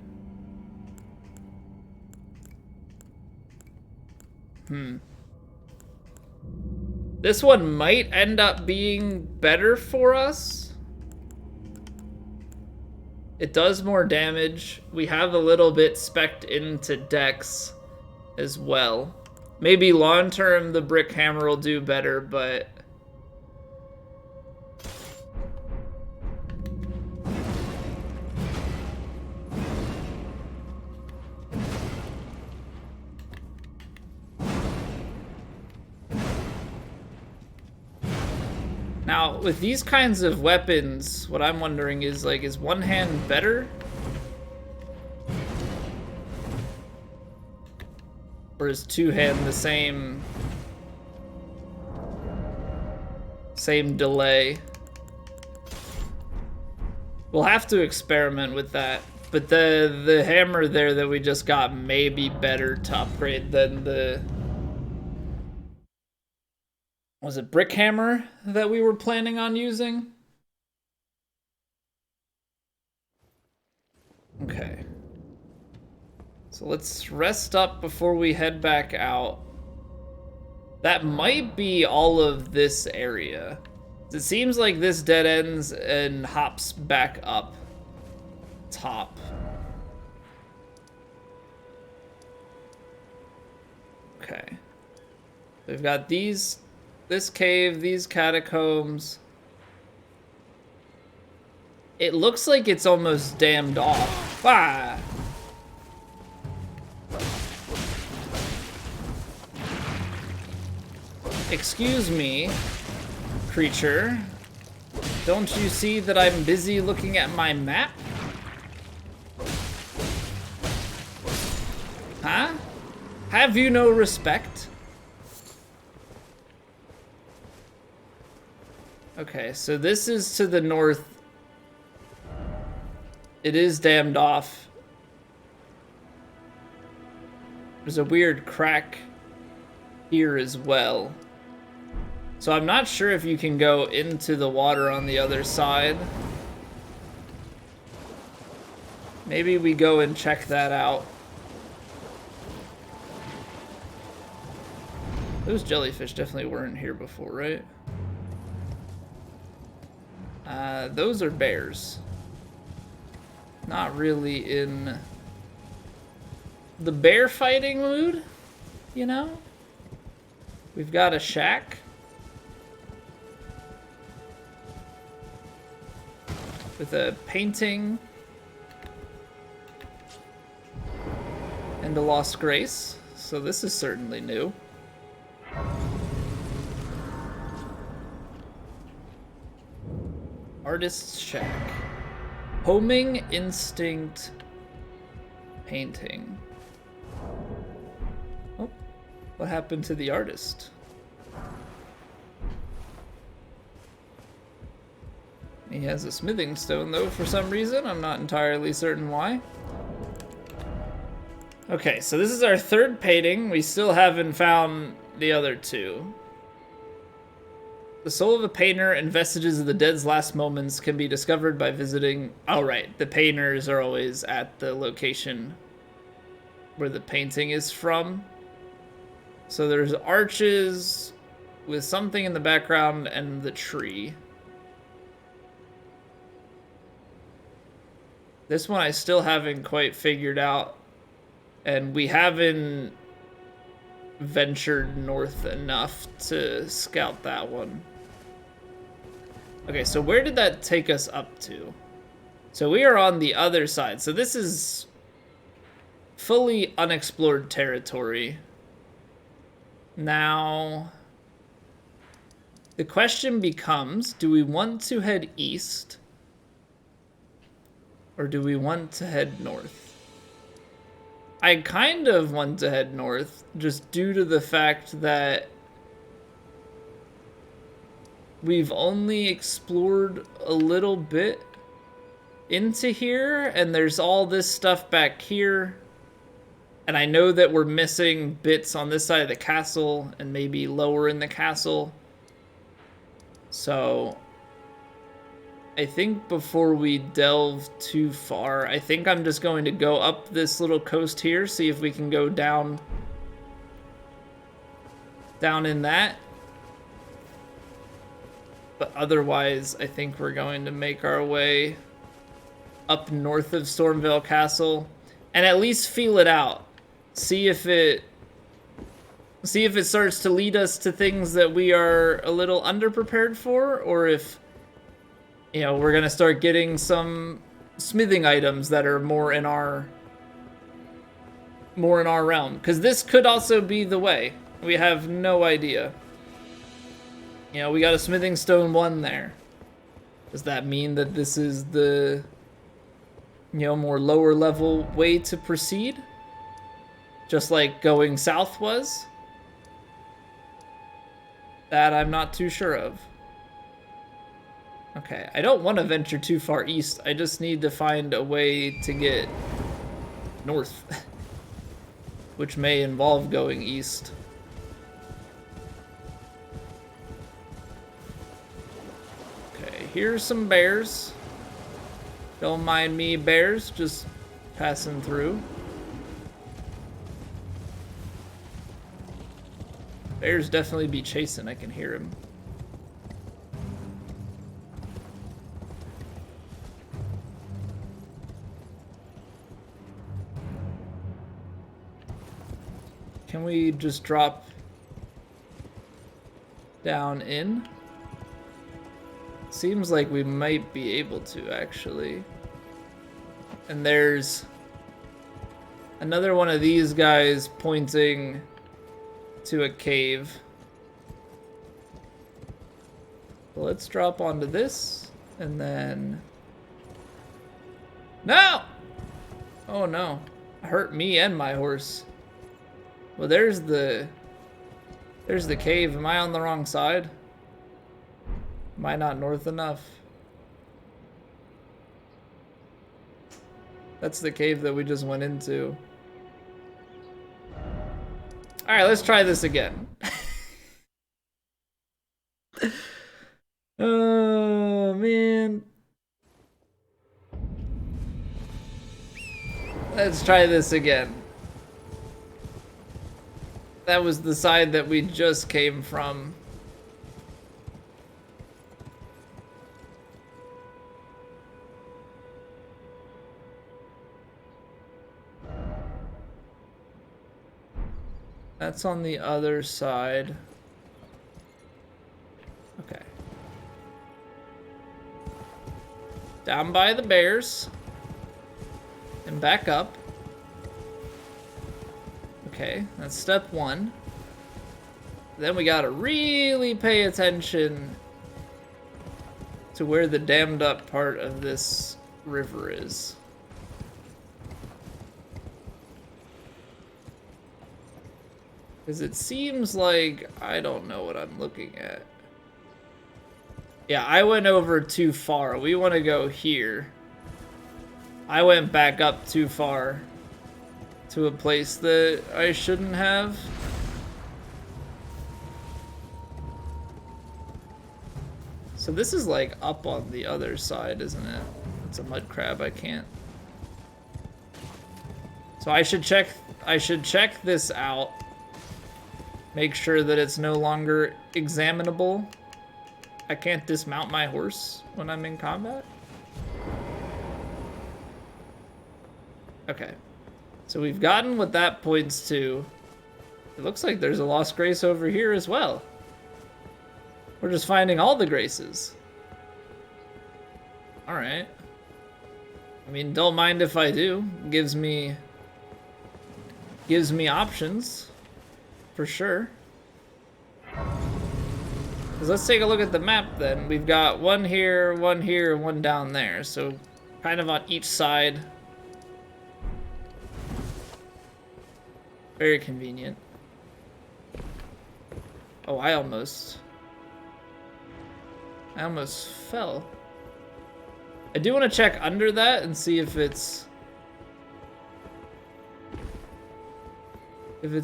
This one might end up being better for us. It does more damage. We have a little bit spec'd into dex as well. Maybe long term the Brick Hammer will do better, but... Now, with these kinds of weapons, what I'm wondering is, like, is one hand better? Or is two hand the same delay? We'll have to experiment with that. But the hammer there that we just got may be better to upgrade than the... Was it Brick Hammer that we were planning on using? Okay. So let's rest up before we head back out. That might be all of this area. It seems like this dead ends and hops back up top. Okay. We've got this cave, these catacombs. It looks like it's almost dammed off. Ah! Excuse me, creature. Don't you see that I'm busy looking at my map? Huh? Have you no respect? Okay, so this is to the north. It is dammed off. There's a weird crack here as well. So I'm not sure if you can go into the water on the other side. Maybe we go and check that out. Those jellyfish definitely weren't here before, right? Those are bears. Not really in the bear fighting mood, you know? We've got a shack. With a painting. And a lost grace. So this is certainly new. Artist's shack. Homing instinct painting. Oh, what happened to the artist? He has a smithing stone though for some reason. I'm not entirely certain why. Okay, so this is our third painting. We still haven't found the other two. The soul of a painter and vestiges of the dead's last moments can be discovered by visiting... Oh, right. The painters are always at the location where the painting is from. So there's arches with something in the background and the tree. This one I still haven't quite figured out. And we haven't ventured north enough to scout that one. Okay, so where did that take us up to? So we are on the other side. So this is fully unexplored territory. Now, the question becomes, do we want to head east? Or do we want to head north? I kind of want to head north, just due to the fact that we've only explored a little bit into here, and there's all this stuff back here. And I know that we're missing bits on this side of the castle and maybe lower in the castle. So I think before we delve too far, I think I'm just going to go up this little coast here, see if we can go down in that. But otherwise, I think we're going to make our way up north of Stormvale Castle and at least feel it out. See if it starts to lead us to things that we are a little underprepared for, or if, you know, we're gonna start getting some smithing items that are more in our realm. Because this could also be the way. We have no idea. You know, we got a smithing stone 1 there. Does that mean that this is the, you know, more lower level way to proceed? Just like going south was? That I'm not too sure of. Okay, I don't want to venture too far east. I just need to find a way to get north. Which may involve going east. Okay, here's some bears. Don't mind me, bears, just passing through. Bears definitely be chasing, I can hear him. Can we just drop down in? Seems like we might be able to, actually. And there's another one of these guys pointing to a cave. Well, let's drop onto this, and then... No! Oh no, hurt me and my horse. Well, there's the cave. Am I on the wrong side? Am I not north enough? That's the cave that we just went into. Alright, let's try this again. Oh, man. Let's try this again. That was the side that we just came from. That's on the other side. Okay. Down by the bears. And back up. Okay, that's step one. Then we gotta really pay attention to where the dammed up part of this river is. Because it seems like I don't know what I'm looking at. Yeah, I went over too far. We want to go here. I went back up too far to a place that I shouldn't have. So this is like up on the other side, isn't it? It's a mud crab, I can't. So I should check this out. Make sure that it's no longer examinable. I can't dismount my horse when I'm in combat. Okay. So we've gotten what that points to. It looks like there's a lost grace over here as well. We're just finding all the graces. Alright. I mean, don't mind if I do. Gives me options. For sure. Because let's take a look at the map then. We've got one here, and one down there. So kind of on each side. Very convenient. Oh, I almost fell. I do want to check under that and see if it's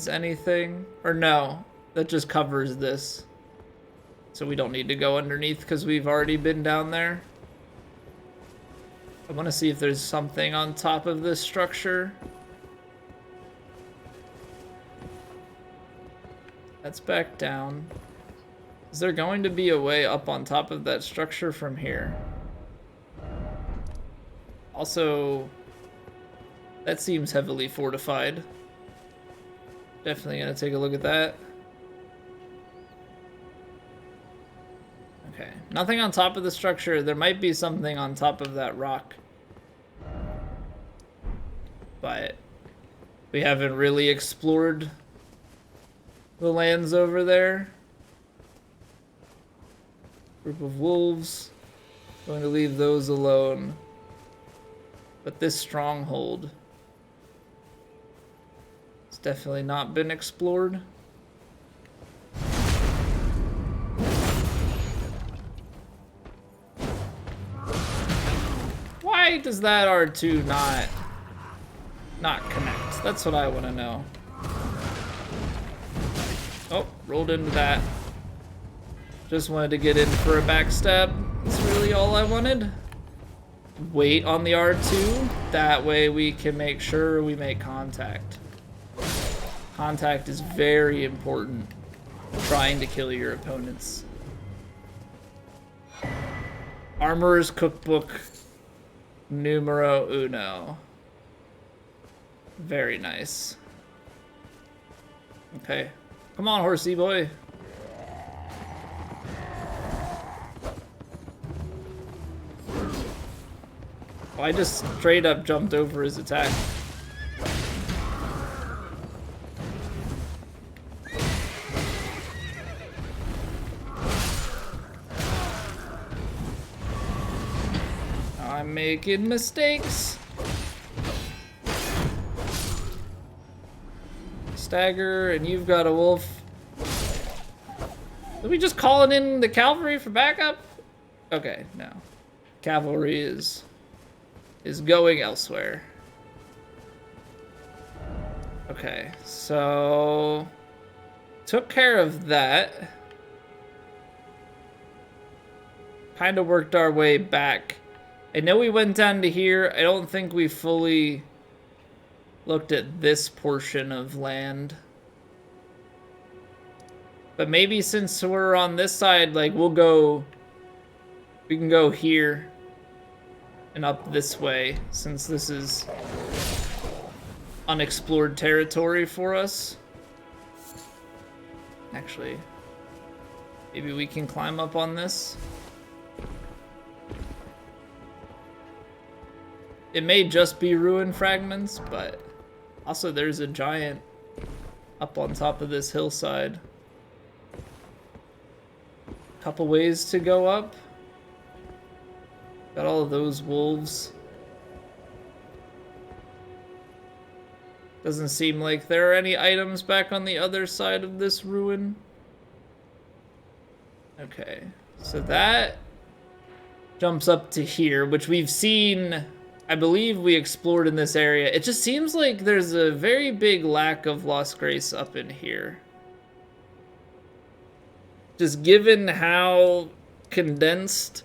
anything, or no, that just covers this. So we don't need to go underneath because we've already been down there. I want to see if there's something on top of this structure. That's back down. Is there going to be a way up on top of that structure from here? Also, that seems heavily fortified. Definitely gonna take a look at that. Okay, nothing on top of the structure. There might be something on top of that rock. But we haven't really explored the lands over there. Group of wolves. Going to leave those alone. But this stronghold, it's definitely not been explored. Why does that R2 not connect? That's what I want to know. Oh, rolled into that. Just wanted to get in for a backstab. That's really all I wanted. Wait on the R2. That way we can make sure we make contact. Contact is very important. Trying to kill your opponents. Armorer's Cookbook numero uno. Very nice. Okay. Come on, horsey boy. Oh, I just straight up jumped over his attack. I'm making mistakes. Stagger, and you've got a wolf. Are we just calling in the cavalry for backup? Okay, no. Cavalry is going elsewhere. Okay, so took care of that. Kind of worked our way back. I know we went down to here. I don't think we fully looked at this portion of land. But maybe since we're on this side, like, we can go here and up this way, since this is unexplored territory for us. Actually, maybe we can climb up on this. It may just be ruin fragments, but also there's a giant up on top of this hillside. Couple ways to go up. Got all of those wolves. Doesn't seem like there are any items back on the other side of this ruin. Okay, so that jumps up to here, which we've seen. I believe we explored in this area. It just seems like there's a very big lack of Lost Grace up in here. Just given how condensed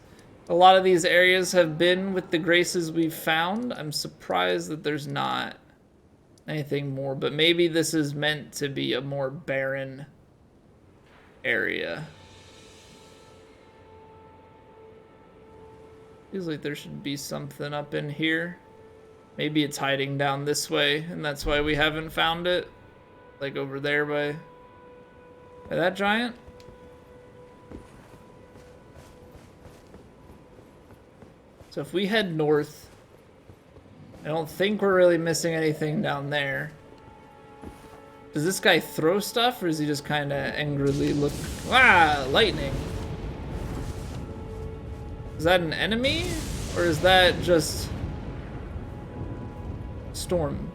a lot of these areas have been with the graces we've found, I'm surprised that there's not anything more. But maybe this is meant to be a more barren area. Feels like there should be something up in here. Maybe it's hiding down this way, and that's why we haven't found it. Like over there by that giant. So if we head north, I don't think we're really missing anything down there. Does this guy throw stuff, or is he just kind of angrily look? Ah, lightning. Is that an enemy, or is that just storm?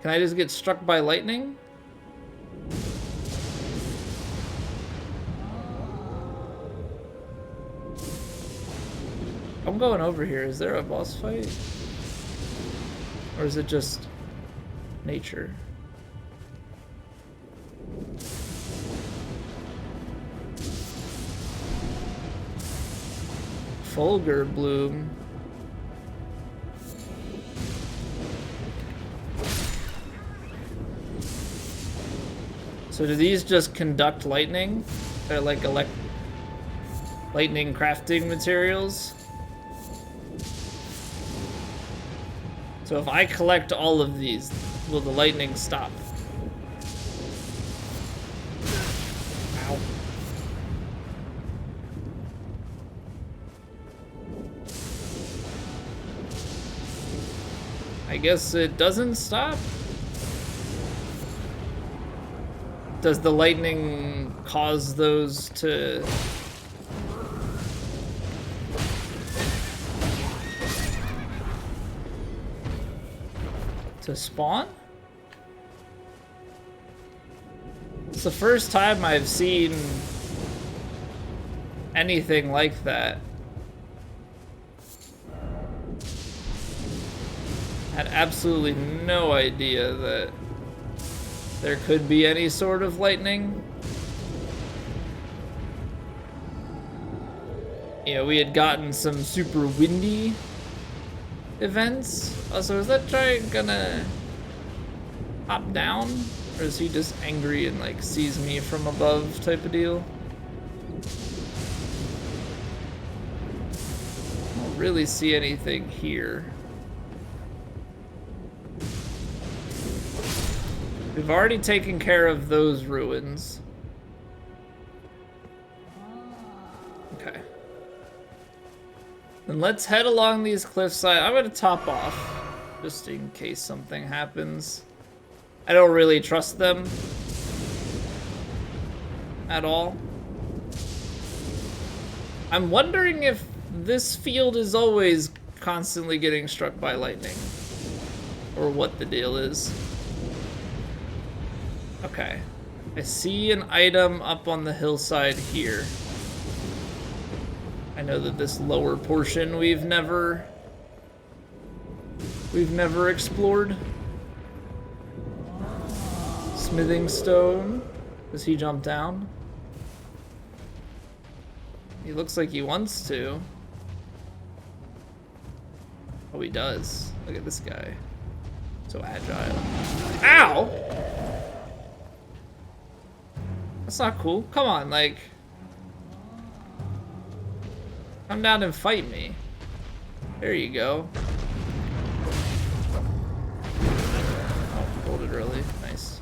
Can I just get struck by lightning? I'm going over here. Is there a boss fight? Or is it just nature? Fulgur bloom. So do these just conduct lightning? They're like lightning crafting materials? So if I collect all of these, will the lightning stop? Ow. I guess it doesn't stop? Does the lightning cause those to... spawn? It's the first time I've seen anything like that. Had absolutely no idea that there could be any sort of lightning. You know, we had gotten some super windy events. Also, is that giant gonna hop down? Or is he just angry and like sees me from above type of deal? I don't really see anything here. We've already taken care of those ruins. Okay. Then let's head along these cliffside. I'm gonna top off, just in case something happens. I don't really trust them at all. I'm wondering if this field is always constantly getting struck by lightning, or what the deal is. Okay, I see an item up on the hillside here. I know that this lower portion we've never explored. Smithing stone. Does he jump down? He looks like he wants to. Oh, he does. Look at this guy. So agile. Ow! That's not cool. Come on, like... come down and fight me. There you go. Oh, pulled it early. Nice.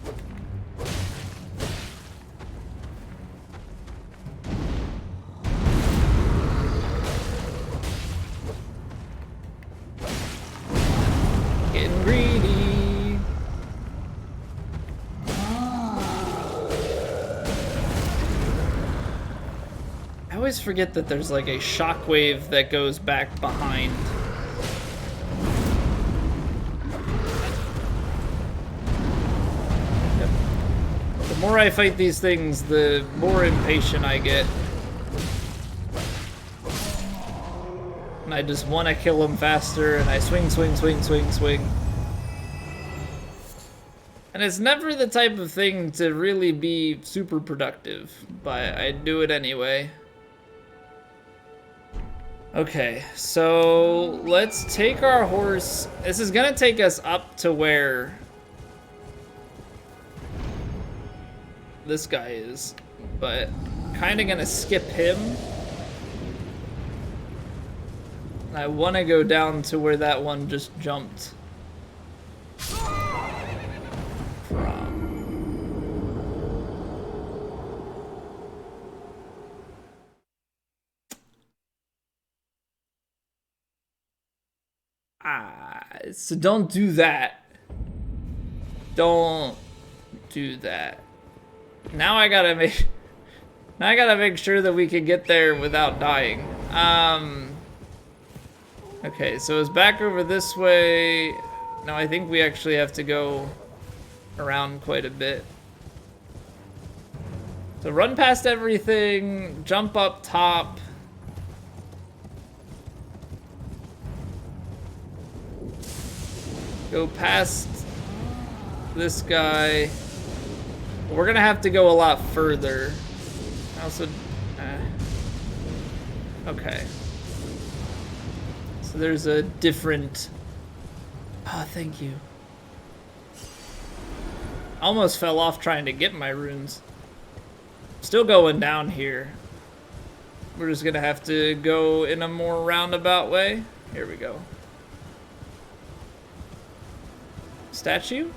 Getting greedy. I always forget that there's like a shockwave that goes back behind. Yep. The more I fight these things, the more impatient I get. And I just want to kill them faster, and I swing, swing, swing, swing, swing. And it's never the type of thing to really be super productive, but I do it anyway. Okay, so let's take our horse. This is gonna take us up to where this guy is, but kind of gonna skip him. I want to go down to where that one just jumped from. So don't do that. Don't do that. Now I gotta make sure that we can get there without dying. Okay, so it's back over this way. No, I think we actually have to go around quite a bit. So run past everything, jump up top. Go past this guy. We're gonna have to go a lot further. Also, okay. So there's a different... oh, thank you. Almost fell off trying to get my runes. Still going down here. We're just gonna have to go in a more roundabout way. Here we go. Statue?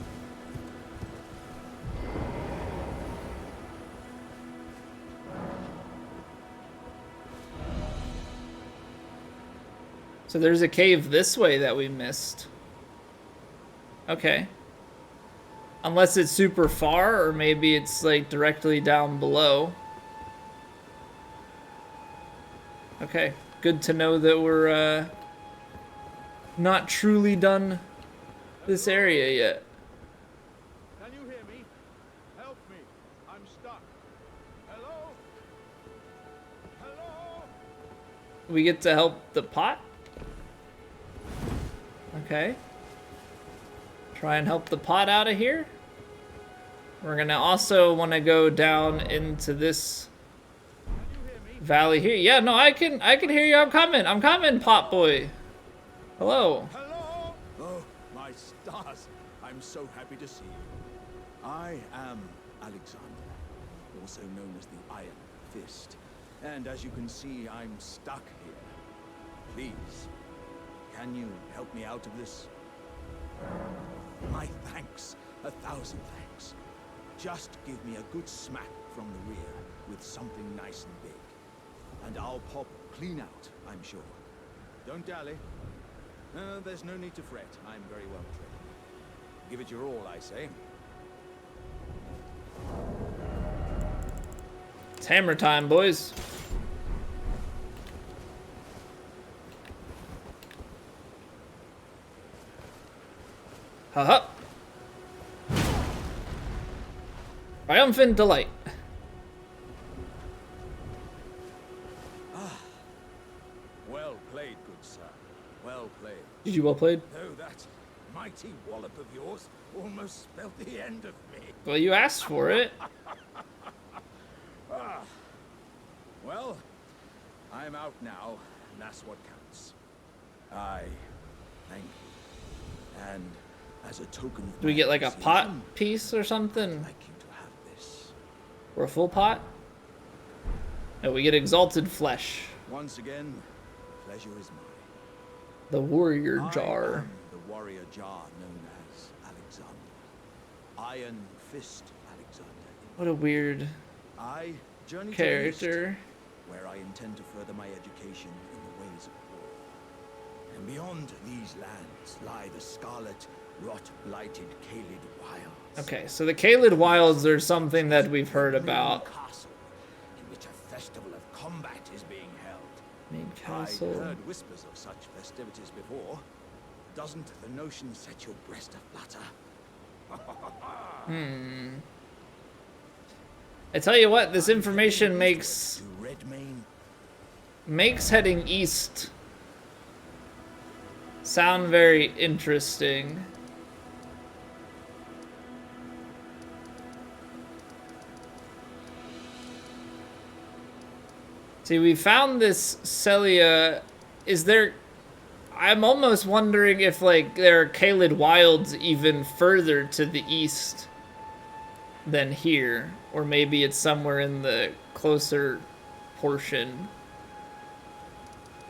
So there's a cave this way that we missed. Okay. Unless it's super far, or maybe it's like directly down below. Okay, good to know that we're not truly done this area yet. Can you hear me? Help me. I'm stuck. Hello? Hello? We get to help the pot? Okay. Try and help the pot out of here. We're gonna also want to go down into this valley here. Yeah, no, I can hear you. I'm coming, pot boy. Hello. Hello? Oh, my stars. I'm so happy to see you. I am Alexander, also known as the Iron Fist. And as you can see, I'm stuck here. Please, can you help me out of this? My thanks. 1,000 thanks. Just give me a good smack from the rear with something nice and big. And I'll pop clean out, I'm sure. Don't dally. There's no need to fret. I'm very well trained. Give it your all, I say. It's hammer time, boys. Ha-ha. Triumphant delight. Well played. GG, well played. Though that mighty wallop of yours almost spelled the end of me. Well, you asked for it. Well, I'm out now, and that's what counts. I thank you. And as a token of Do we my get like a pot appreciation, piece or I'd something? like you to have this. Or a full pot? No, we get exalted flesh. Once again, the pleasure is mine. The warrior I jar. am the warrior jar known as Alexander. Iron Fist Alexander. What a weird I journey to the character. east, where I intend to further my education in the ways of war. And beyond these lands lie the scarlet, rot-blighted Kaled Wilds. Okay, so the Kaled Wilds are something that we've heard about. Castle, in which a festival of combat is being held. Main I'd castle. heard whispers of such festivities before. Doesn't the notion set your breast aflutter? I tell you what, this information makes To Redmane, heading east sound very interesting. See, we found this Celia. Is there... I'm almost wondering if, like, there are Kaled Wilds even further to the east than here. Or maybe it's somewhere in the closer portion.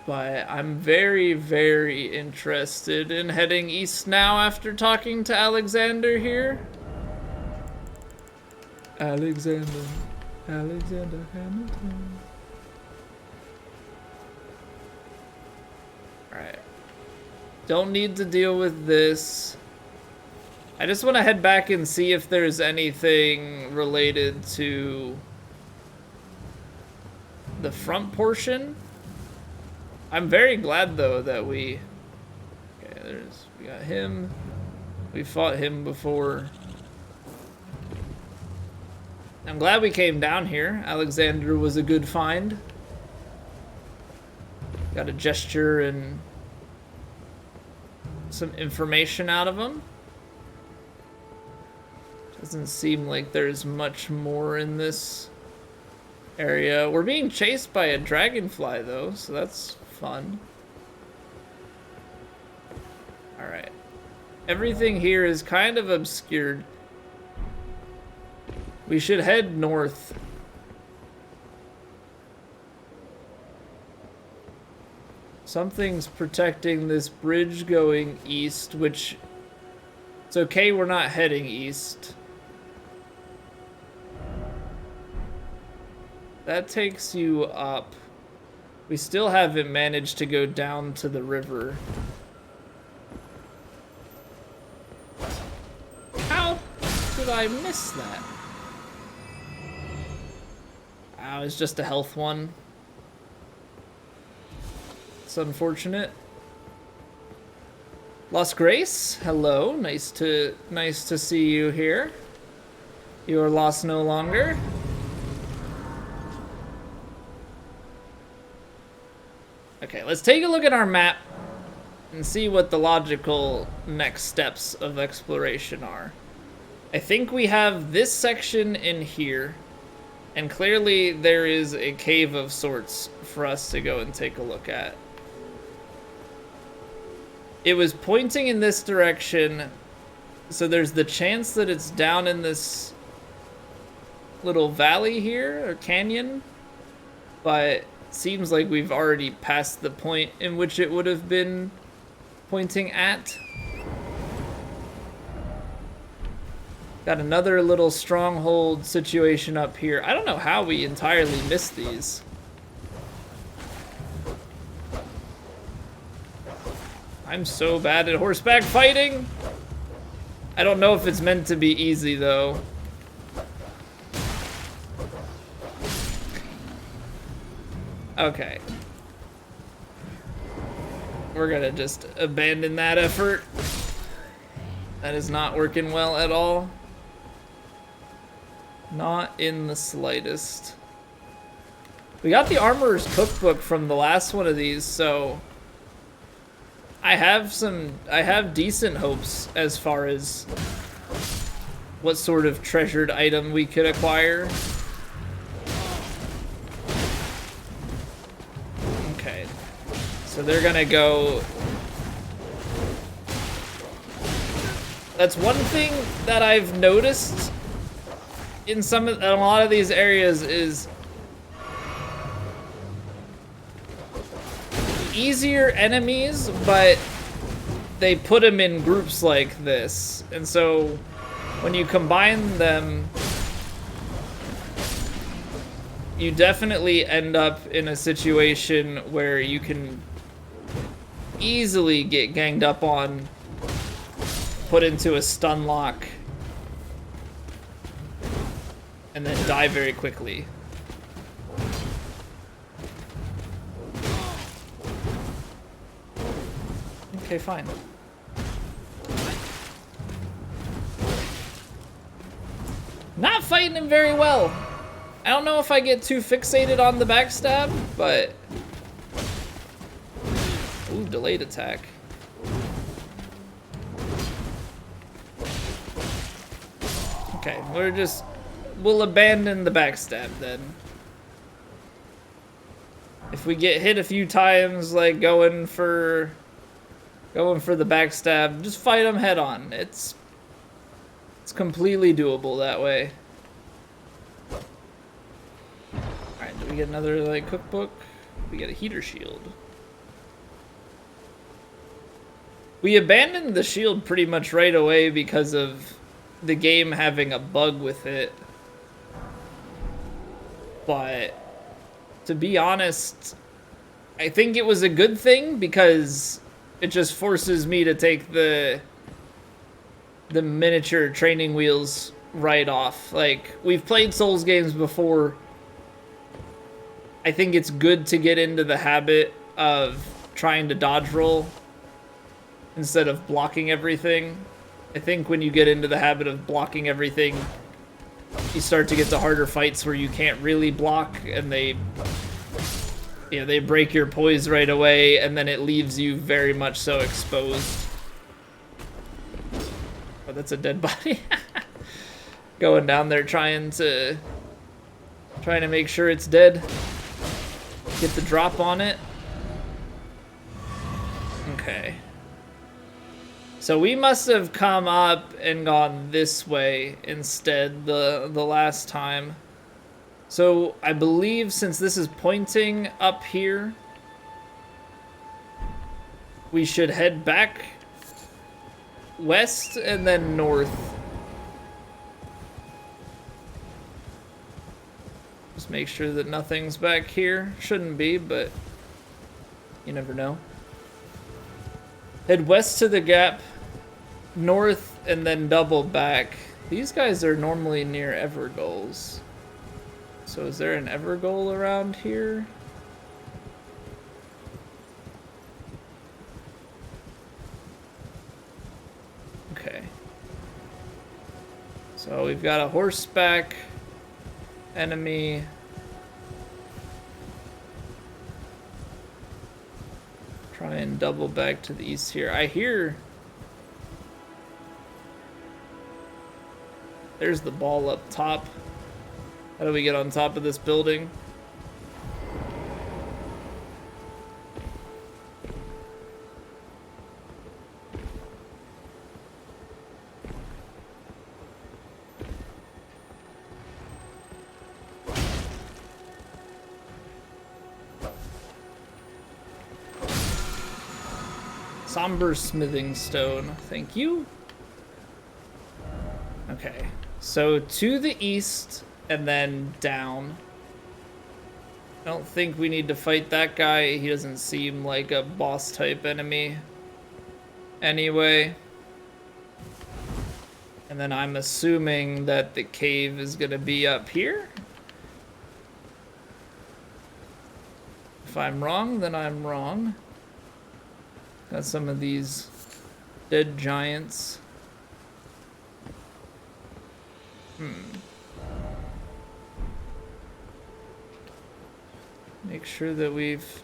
But I'm very, very interested in heading east now after talking to Alexander here. Alexander Hamilton. Alright. Don't need to deal with this. I just want to head back and see if there's anything related to the front portion. I'm very glad though that we... Okay, we got him. We fought him before. I'm glad we came down here. Alexander was a good find. Got a gesture and some information out of him. Doesn't seem like there's much more in this area. We're being chased by a dragonfly though, so that's fun. Alright. Everything here is kind of obscured. We should head north. Something's protecting this bridge going east, which... It's okay, we're not heading east. That takes you up. We still haven't managed to go down to the river. How did I miss that? Oh, it's just a health one. It's unfortunate. Lost Grace, hello. Nice to see you here. You are lost no longer. Okay, let's take a look at our map and see what the logical next steps of exploration are. I think we have this section in here, and clearly there is a cave of sorts for us to go and take a look at. It was pointing in this direction, so there's the chance that it's down in this little valley here, or canyon, but seems like we've already passed the point in which it would have been pointing at. Got another little stronghold situation up here. I don't know how we entirely missed these. I'm so bad at horseback fighting. I don't know if it's meant to be easy though. Okay. We're gonna just abandon that effort. That is not working well at all. Not in the slightest. We got the Armorer's Cookbook from the last one of these, so I have decent hopes as far as what sort of treasured item we could acquire. Okay. So they're gonna go. That's one thing that I've noticed in a lot of these areas is easier enemies, but they put them in groups like this, and so when you combine them, you definitely end up in a situation where you can easily get ganged up on, put into a stun lock, and then die very quickly. Okay, fine. Not fighting him very well. I don't know if I get too fixated on the backstab, but... Ooh, delayed attack. Okay, we'll abandon the backstab then. If we get hit a few times, like going for the backstab, just fight them head on. It's completely doable that way. Alright, do we get another like cookbook? We get a heater shield. We abandoned the shield pretty much right away because of the game having a bug with it. But to be honest, I think it was a good thing because it just forces me to take the miniature training wheels right off. Like, we've played Souls games before. I think it's good to get into the habit of trying to dodge roll instead of blocking everything. I think when you get into the habit of blocking everything, you start to get to harder fights where you can't really block, and they break your poise right away, and then it leaves you very much so exposed. Oh, that's a dead body. Going down there trying to make sure it's dead. Get the drop on it. Okay. So we must have come up and gone this way instead the last time. So I believe since this is pointing up here, we should head back west and then north. Just make sure that nothing's back here. Shouldn't be, but you never know. Head west to the gap, north, and then double back. These guys are normally near Evergoals. So is there an Evergoal around here? Okay. So we've got a horseback enemy. Try and double back to the east here. I hear there's the ball up top. How do we get on top of this building? Somber smithing stone, thank you. Okay, so to the east and then down. I don't think we need to fight that guy. He doesn't seem like a boss type enemy anyway. And then I'm assuming that the cave is gonna be up here. If I'm wrong, then I'm wrong. Got some of these dead giants. Make sure that we've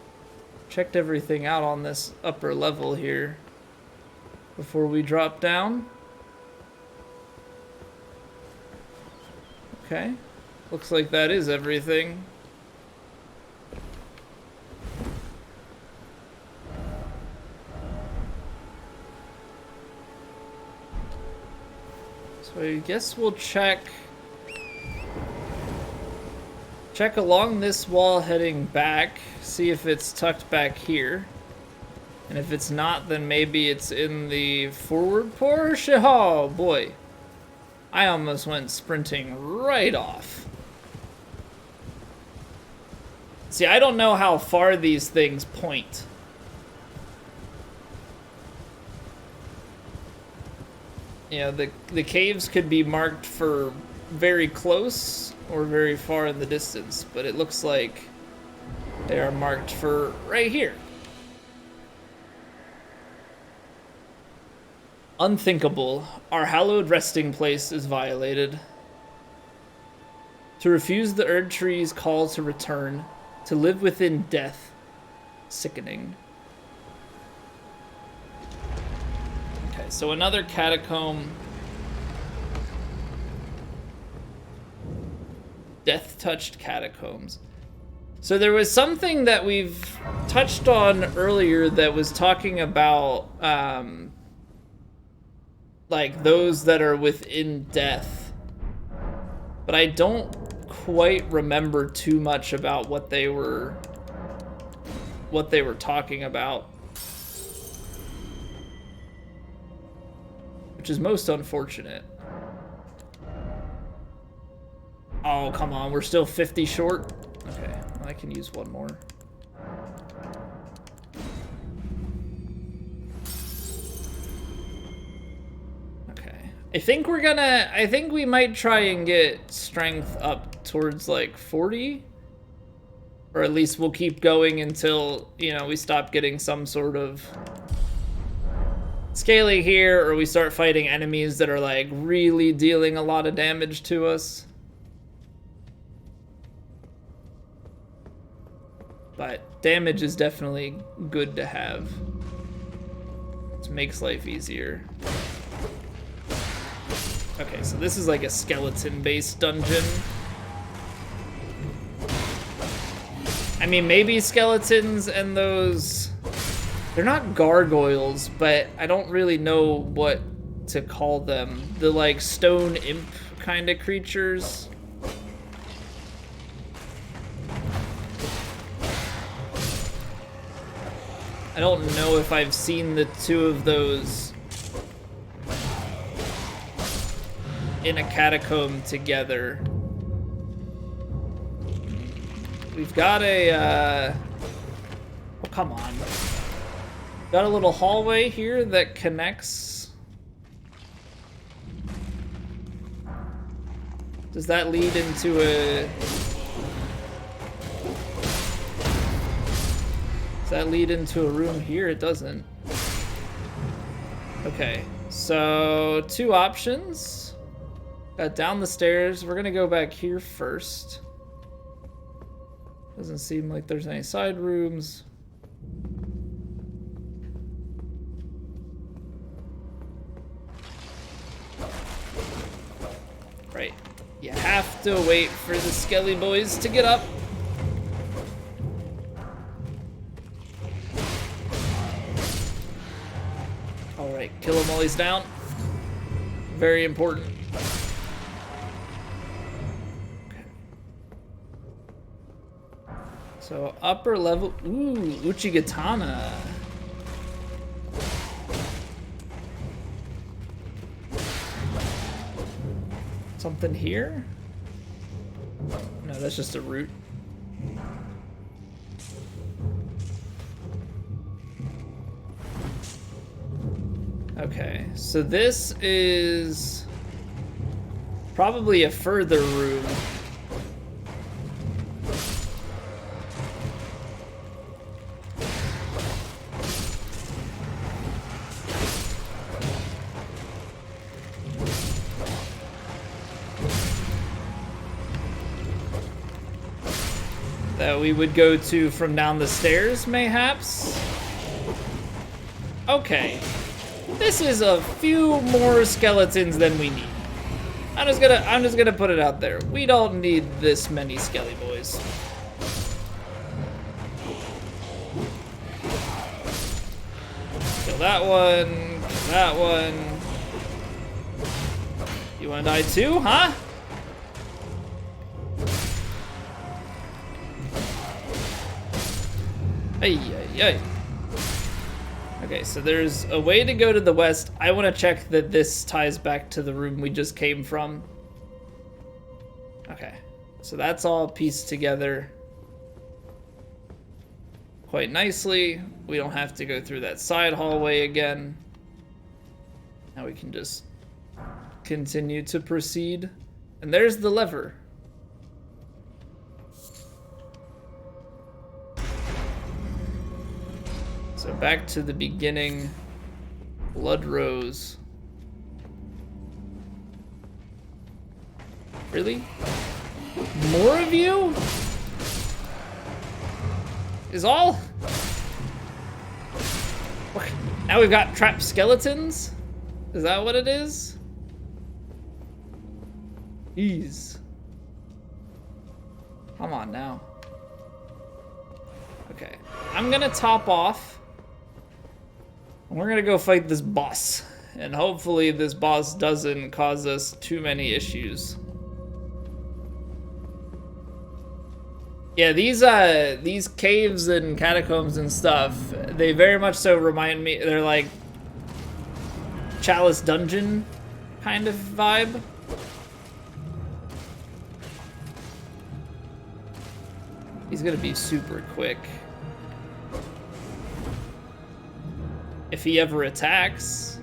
checked everything out on this upper level here before we drop down. Okay. Looks like that is everything. So I guess we'll check along this wall heading back, see if it's tucked back here. And if it's not, then maybe it's in the forward portion. Oh boy. I almost went sprinting right off. See, I don't know how far these things point. You know, the caves could be marked for very close or very far in the distance, but it looks like they are marked for right here. Unthinkable. Our hallowed resting place is violated. To refuse the Erd Tree's call to return, to live within death. Sickening. Okay, so another catacomb. Death-touched catacombs. So there was something that we've touched on earlier that was talking about like those that are within death, but I don't quite remember too much about what they were talking about, which is most unfortunate. Oh, come on, we're still 50 short. Okay, well, I can use one more. I think we might try and get strength up towards like 40. Or at least we'll keep going until, you know, we stop getting some sort of scaling here, or we start fighting enemies that are like really dealing a lot of damage to us. But damage is definitely good to have. It makes life easier. Okay, so this is like a skeleton-based dungeon. I mean, maybe skeletons and those... They're not gargoyles, but I don't really know what to call them. The, like, stone imp kind of creatures. I don't know if I've seen the two of those in a catacomb together. We've got a, oh, come on. Got a little hallway here that connects. Does that lead into a... Does that lead into a room here? It doesn't. Okay, so 2 options. Got down the stairs. We're gonna go back here first. Doesn't seem like there's any side rooms. Right. You have to wait for the skelly boys to get up. Alright, kill him while he's down. Very important. So upper level, ooh, Uchigatana. Something here? No, that's just a root. Okay, so this is probably a further room. that we would go to from down the stairs, mayhaps? Okay. This is a few more skeletons than we need. I'm just gonna put it out there. We don't need this many skelly boys. Kill that one, kill that one. You wanna die too, huh? Ay, ay, ay. Okay, so there's a way to go to the west. I want to check that this ties back to the room we just came from. Okay, so that's all pieced together quite nicely. We don't have to go through that side hallway again. Now we can just continue to proceed. And there's the lever. So back to the beginning. Blood Rose. Really? More of you? Is all? What? Now we've got trapped skeletons? Is that what it is? Jeez. Come on now. Okay. I'm gonna top off. We're gonna go fight this boss. And hopefully this boss doesn't cause us too many issues. Yeah, these caves and catacombs and stuff, they very much so remind me, they're like Chalice Dungeon kind of vibe. He's gonna be super quick. If he ever attacks.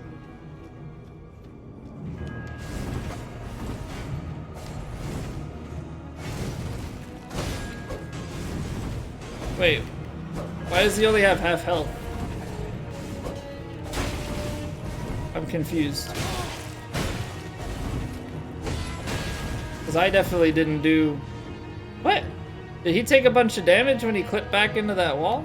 Wait, why does he only have half health? I'm confused. Because I definitely didn't do... What? Did he take a bunch of damage when he clipped back into that wall?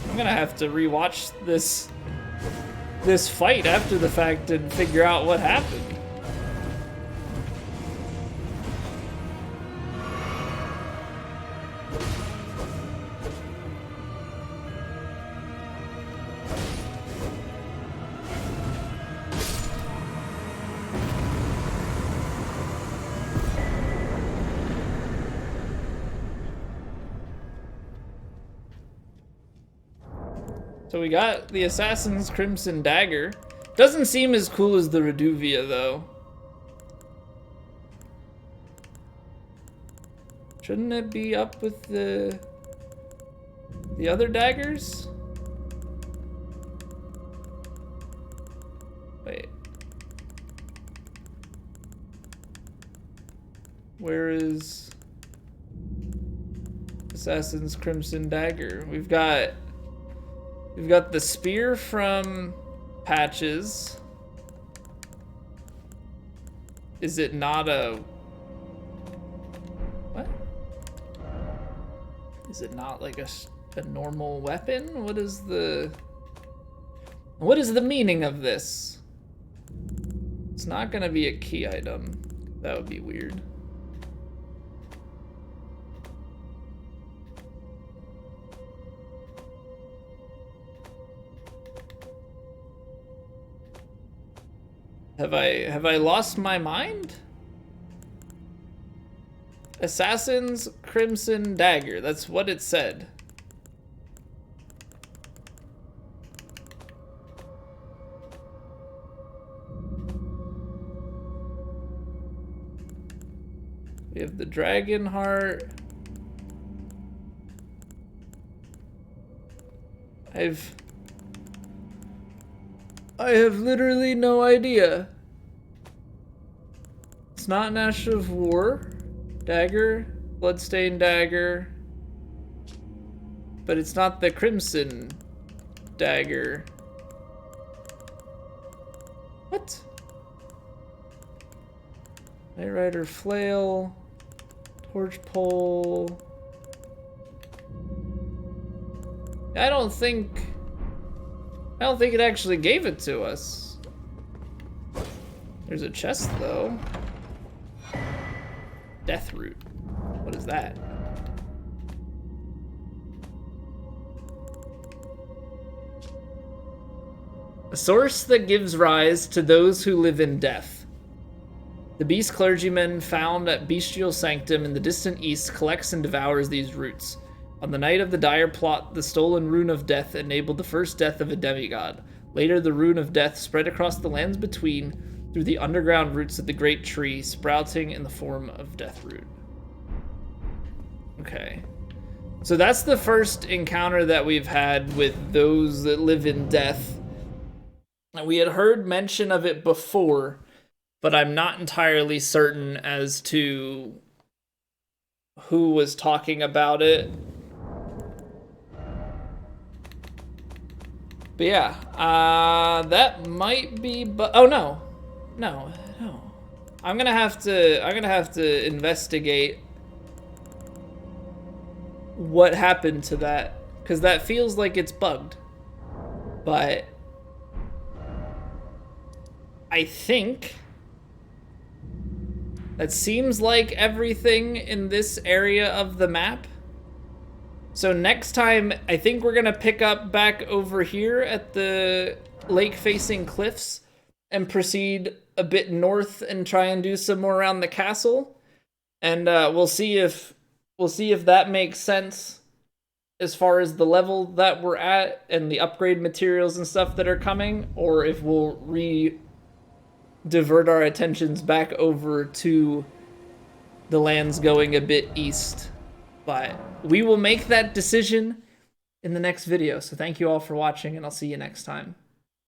I'm gonna have to rewatch this fight after the fact and figure out what happened. So we got the Assassin's Crimson Dagger. Doesn't seem as cool as the Reduvia, though. Shouldn't it be up with the other daggers? Wait. Where is Assassin's Crimson Dagger? We've got the spear from Patches. Is it not a... What? Is it not like a normal weapon? What is the meaning of this? It's not gonna be a key item. That would be weird. Have I lost my mind? Assassin's Crimson Dagger. That's what it said. We have the dragon heart. I have literally no idea. It's not an Ash of War dagger, bloodstained dagger, but it's not the Crimson Dagger. What? Night Rider flail. Torch pole. I don't think it actually gave it to us. There's a chest though. Death root. What is that? A source that gives rise to those who live in death. The beast clergyman found at Bestial Sanctum in the distant east collects and devours these roots. On the night of the dire plot, the stolen rune of death enabled the first death of a demigod. Later, the rune of death spread across the lands between through the underground roots of the great tree, sprouting in the form of death root. Okay. So that's the first encounter that we've had with those that live in death. We had heard mention of it before, but I'm not entirely certain as to who was talking about it. But yeah, that might be, oh no. No. I'm gonna have to investigate what happened to that, because that feels like it's bugged. But I think that seems like everything in this area of the map. So next time, I think we're gonna pick up back over here at the lake-facing cliffs and proceed a bit north and try and do some more around the castle. And we'll see if that makes sense as far as the level that we're at and the upgrade materials and stuff that are coming, or if we'll divert our attentions back over to the lands going a bit east. But we will make that decision in the next video. So thank you all for watching, and I'll see you next time.